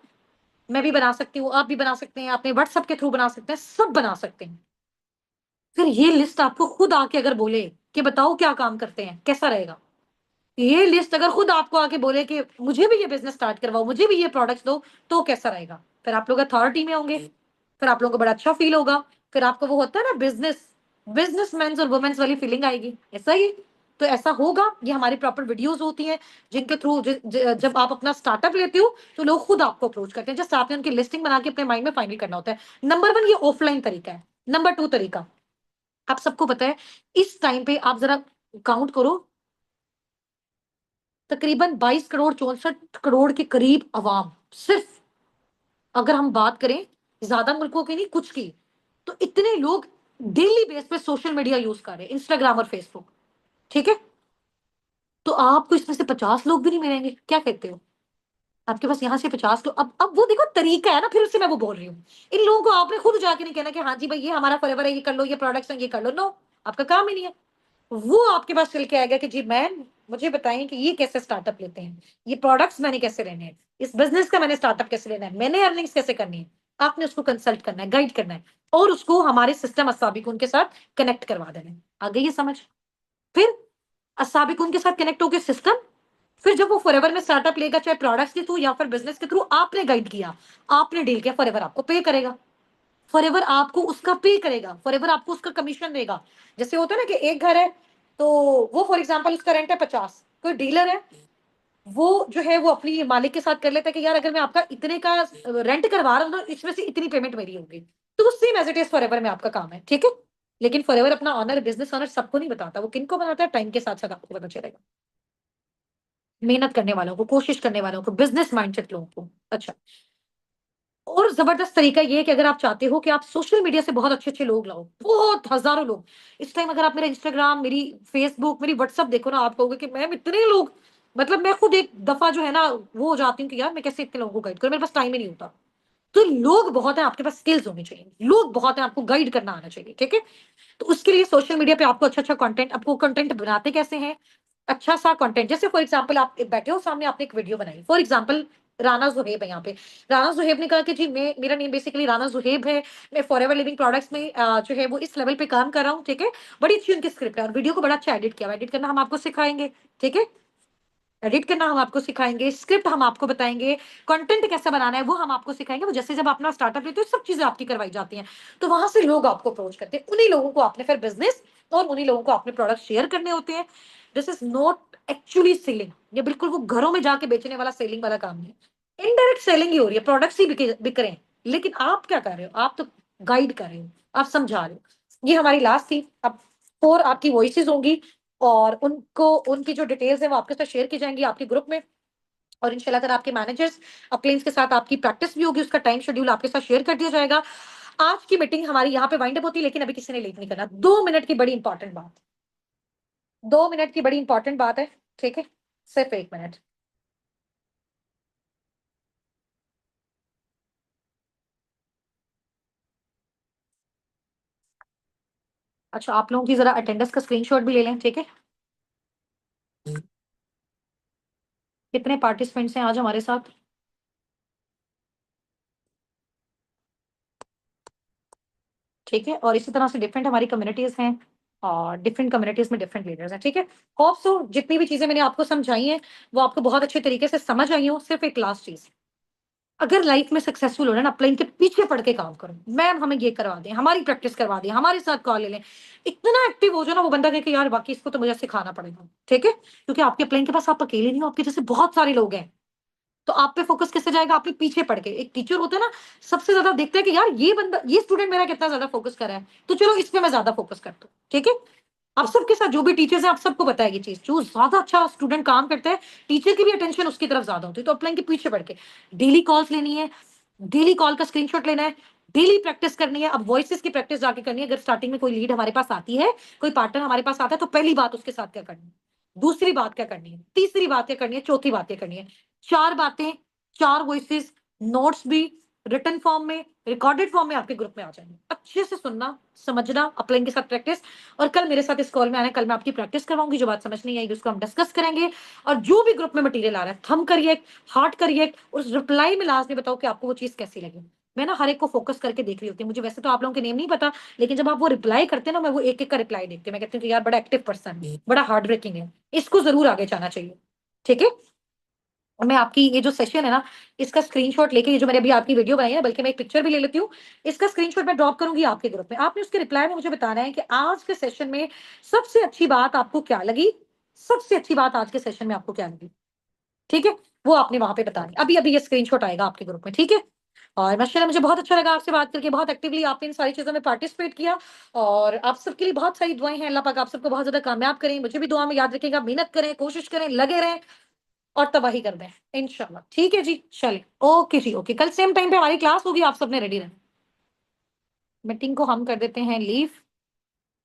मैं भी बना सकती हूँ, आप भी बना सकते हैं, अपने व्हाट्सएप के थ्रू बना सकते हैं, सब बना सकते हैं। फिर ये लिस्ट आपको खुद आके अगर बोले कि बताओ क्या काम करते हैं, कैसा रहेगा? ये लिस्ट अगर खुद आपको आके बोले कि मुझे भी ये बिजनेस स्टार्ट करवाओ, मुझे भी ये प्रोडक्ट्स दो, तो कैसा रहेगा? फिर आप लोग अथॉरिटी में होंगे, फिर आप लोगों को बड़ा अच्छा फील होगा, फिर आपको वो होता है ना बिजनेस, बिजनेसमैन और वुमेन्स वाली फीलिंग आएगी, ऐसा ही। तो ऐसा होगा, ये हमारी प्रॉपर वीडियोस होती हैं जिनके थ्रू जब आप अपना स्टार्टअप लेते हो तो लोग खुद आपको अप्रोच करते हैं, जस्ट आपने उनकी लिस्टिंग बना के अपने माइंड में फाइनल करना होता है। नंबर 1 ये ऑफलाइन तरीका है। नंबर 2 तरीका, आप सबको पता है, इस टाइम पे आप जरा काउंट करो, तकरीबन 22 करोड़ 64 करोड़ के करीब अवाम, सिर्फ अगर हम बात करें ज्यादा मुल्कों की नहीं, कुछ की, तो इतने लोग डेली बेस पे सोशल मीडिया यूज कर रहे हैं, इंस्टाग्राम और फेसबुक, ठीक है? तो आपको इसमें से 50 लोग भी नहीं मिलेंगे, क्या कहते हो? आपके पास यहाँ से 50 लोग, अब वो देखो तरीका है ना, फिर उससे मैं वो बोल रही हूँ। इन लोगों को आपने खुद जाके नहीं कहना कि हाँ जी भाई ये हमारा फॉरएवर है, ये कर लो, ये प्रोडक्ट्स हैं, ये कर लो। नो, आपका काम ही नहीं है। वो आपके पास चल के आएगा कि जी मैम मुझे बताइए कि ये कैसे स्टार्टअप लेते हैं, ये प्रोडक्ट्स मैंने कैसे लेने हैं, इस बिजनेस का मैंने स्टार्टअप कैसे लेना है, मैंने अर्निंग्स कैसे करनी है। आपने उसको कंसल्ट करना है, गाइड करना है, और उसको हमारे सिस्टम असाबिक के साथ कनेक्ट करवा देना है। आ गई ये समझ? फिर असाबिक के साथ कनेक्ट होकर सिस्टम, फिर जब वो फॉरएवर में स्टार्टअप लेगा, चाहे प्रोडक्ट्स के थ्रू या फिर बिजनेस के थ्रू, आपने गाइड किया, आपने डील किया, फॉरएवर आपको पे करेगा। फॉरएवर आपको उसका पे करेगा, फॉरएवर आपको उसका कमीशन देगा। जैसे होता है ना कि एक घर है, तो वो फॉर एग्जांपल उसका रेंट है 50, कोई डीलर है, वो जो है वो अपनी मालिक के साथ कर लेता है कि यार अगर मैं आपका इतने का रेंट करवा रहा हूँ तो इसमें से इतनी पेमेंट मेरी होगी। तो वो same as it is forever में आपका काम है, ठीक है? लेकिन फॉरएवर अपना ऑनर, बिजनेस ऑनर सबको नहीं बताता, वो किनको बताता है? टाइम के साथ साथ आपको पता चलेगा, मेहनत करने वालों को, कोशिश करने वालों को, बिजनेस माइंडसेट लोगों को। अच्छा, और जबरदस्त तरीका ये है कि अगर आप चाहते हो कि आप सोशल मीडिया से बहुत अच्छे अच्छे लोग लाओ, बहुत हजारों लोग। इस टाइम अगर आप मेरा इंस्टाग्राम, मेरी फेसबुक, मेरी व्हाट्सअप देखो ना, आप कहोगे कि मैम इतने लोग, मतलब मैं खुद एक दफा जो है ना वो हो जाती हूँ कि यार मैं कैसे इतने लोगों को गाइड करूं, मेरे पास टाइम ही नहीं होता। तो लोग बहुत है, आपके पास स्किल्स होनी चाहिए, लोग बहुत है, आपको गाइड करना आना चाहिए, ठीक है? तो उसके लिए सोशल मीडिया पे आपको अच्छा अच्छा कंटेंट, आपको कंटेंट बनाते कैसे हैं? अच्छा सा कंटेंट, जैसे फॉर एग्जांपल आप बैठे हो सामने, आपने एक वीडियो बनाई, फॉर एग्जांपल राना जुहेब है यहाँ पे। राना जुहेब ने कहा कि जी मैं, मेरा नेम बेसिकली राना जुहेब है, मैं फॉरएवर लिविंग प्रोडक्ट्स में जो है वो इस लेवल पे काम कर रहा हूँ, ठीक है? बड़ी अच्छी उनकी स्क्रिप्ट है और वीडियो को बड़ा अच्छा एडिट किया हुआ है, एडिट करना हम आपको सिखाएंगे, ठीक है? एडिट करना हम आपको सिखाएंगे, स्क्रिप्ट हम आपको बताएंगे, कंटेंट कैसे बनाना है वो हम आपको सिखाएंगे। वो जैसे जब अपना स्टार्टअप लेते हो सब चीजें आपकी करवाई जाती हैं, तो वहां से लोग आपको अप्रोच करते हैं, उन्हीं लोगों को आपने फिर बिजनेस और उन्हीं लोगों को आपने प्रोडक्ट शेयर करने होते हैं। This is not actually selling, ये बिल्कुल वो घरों में जाके बेचने वाला सेलिंग वाला काम नहीं है, इनडायरेक्ट सेलिंग ही हो रही है, प्रोडक्ट्स ही बिक रहे हैं। लेकिन आप क्या कर रहे हो? आप तो गाइड कर रहे हो, आप समझा रहे हो। ये हमारी लास्ट थी, अब 4 आपकी वॉइसेस होंगी, और उनको, उनकी जो डिटेल्स है वो आपके साथ शेयर की जाएंगी आपके ग्रुप में। और इंशाल्लाह अगर आपके मैनेजर्स अपलाइंस के साथ आपकी प्रैक्टिस भी होगी, उसका टाइम शेड्यूल आपके साथ शेयर कर दिया जाएगा। आज की मीटिंग हमारी यहाँ पे वाइंड अप होती है, लेकिन अभी किसी ने लेट नहीं करना। 2 मिनट की बड़ी इंपॉर्टेंट बात, 2 मिनट की बड़ी इंपॉर्टेंट बात है, ठीक है? सिर्फ 1 मिनट। अच्छा, आप लोगों की जरा अटेंडेंस का स्क्रीनशॉट भी ले लें, ठीक है? कितने पार्टिसिपेंट्स हैं आज हमारे साथ? ठीक है, और इसी तरह से डिफरेंट हमारी कम्युनिटीज हैं, और डिफरेंट कम्युनिटीज में डिफरेंट लीडर्स हैं, ठीक है? होप सो जितनी भी चीजें मैंने आपको समझाई हैं वो आपको बहुत अच्छे तरीके से समझ आई हो। सिर्फ एक लास्ट चीज, अगर लाइफ में सक्सेसफुल होना ना, प्लेन के पीछे पड़ के काम करो। मैम हमें ये करवा दें, हमारी प्रैक्टिस करवा दें, हमारे साथ कॉल ले लें, इतना एक्टिव हो जाओ ना, वो बंदा कहे कि यार बाकी इसको तो मुझे सिखाना पड़ेगा, ठीक है? क्योंकि आपके प्लेन के पास आप अकेले नहीं हो, आपके जैसे बहुत सारे लोग हैं। तो आप पे फोकस कैसे जाएगा? आपके पीछे पड़ के। एक टीचर होता है ना, सबसे ज्यादा देखते हैं कि यार ये बंदा, ये स्टूडेंट मेरा कितना ज्यादा फोकस कर रहा है, तो चलो इस पे मैं ज्यादा फोकस करता हूँ, ठीक है? आप सबके साथ जो भी टीचर्स हैं, आप सबको बताया ये चीज, जो ज्यादा अच्छा स्टूडेंट काम करता है, टीचर की भी अटेंशन उसकी तरफ ज्यादा होती है। तो अपलाइन के पीछे पड़ के डेली कॉल्स लेनी है, डेली कॉल का स्क्रीनशॉट लेना है, डेली प्रैक्टिस करनी है। अब वॉइसेस की प्रैक्टिस जाके करनी है। अगर स्टार्टिंग में कोई लीड हमारे पास आती है, कोई पार्टनर हमारे पास आता है, तो पहली बात उसके साथ क्या करनी है, दूसरी बात क्या करनी है, तीसरी बात क्या करनी है, चौथी बात क्या करनी है। 4 बातें, 4 वॉइसेस, नोट्स भी रिटन फॉर्म में, रिकॉर्डेड फॉर्म में आपके ग्रुप में आ जाएंगे। अच्छे से सुनना, समझना, अपलाइन के साथ प्रैक्टिस, और कल मेरे साथ इस कॉल में आना। कल मैं आपकी प्रैक्टिस करवाऊंगी, जो बात समझ नहीं आएगी उसको हम डिस्कस करेंगे। और जो भी ग्रुप में मटेरियल आ रहा है, थंब का रिएक्ट, हार्ट का रिएक्ट, और उस रिप्लाई में लास्ट में बताओ कि आपको वो चीज कैसी लगी। मैं ना हर एक को फोकस करके देख रही होती हूँ, मुझे वैसे तो आप लोगों के नेम नहीं पता, लेकिन जब आप वो रिप्लाई करते हैं ना, मैं वो एक एक का रिप्लाई देखती हूँ, मैं कहती हूँ कि यार बड़ा एक्टिव पर्सन है, बड़ा हार्ड वर्किंग है, इसको जरूर आगे जाना चाहिए, ठीक है? और मैं आपकी ये जो सेशन है ना, इसका स्क्रीनशॉट लेके, ये जो मैंने अभी आपकी वीडियो बनाई है, बल्कि मैं एक पिक्चर भी ले लेती हूँ, इसका स्क्रीनशॉट मैं ड्रॉप करूंगी आपके ग्रुप में। आपने उसके रिप्लाई में मुझे बताना है कि आज के सेशन में सबसे अच्छी बात आपको क्या लगी, सबसे अच्छी बात आज के सेशन में आपको क्या लगी, ठीक है? वो आपने वहां पे बतानी। अभी अभी ये स्क्रीनशॉट आएगा आपके ग्रुप में, ठीक है? और माशाल्लाह मुझे बहुत अच्छा लगा आपसे बात करके, बहुत एक्टिवली आपने इन सारी चीजों में पार्टिसिपेट किया, और आप सबके लिए बहुत सारी दुआएं हैं। अल्लाह पाक आप सबको बहुत ज्यादा कामयाब करें, मुझे भी दुआ में याद रखेगा। मेहनत करें, कोशिश करें, लगे रहें, और तबाही कर दें इंशाल्लाह। ठीक है जी, चलिए, ओके जी, ओके। कल सेम टाइम पे हमारी क्लास होगी, आप सबने रेडी रहना। मीटिंग को हम कर देते हैं लीव।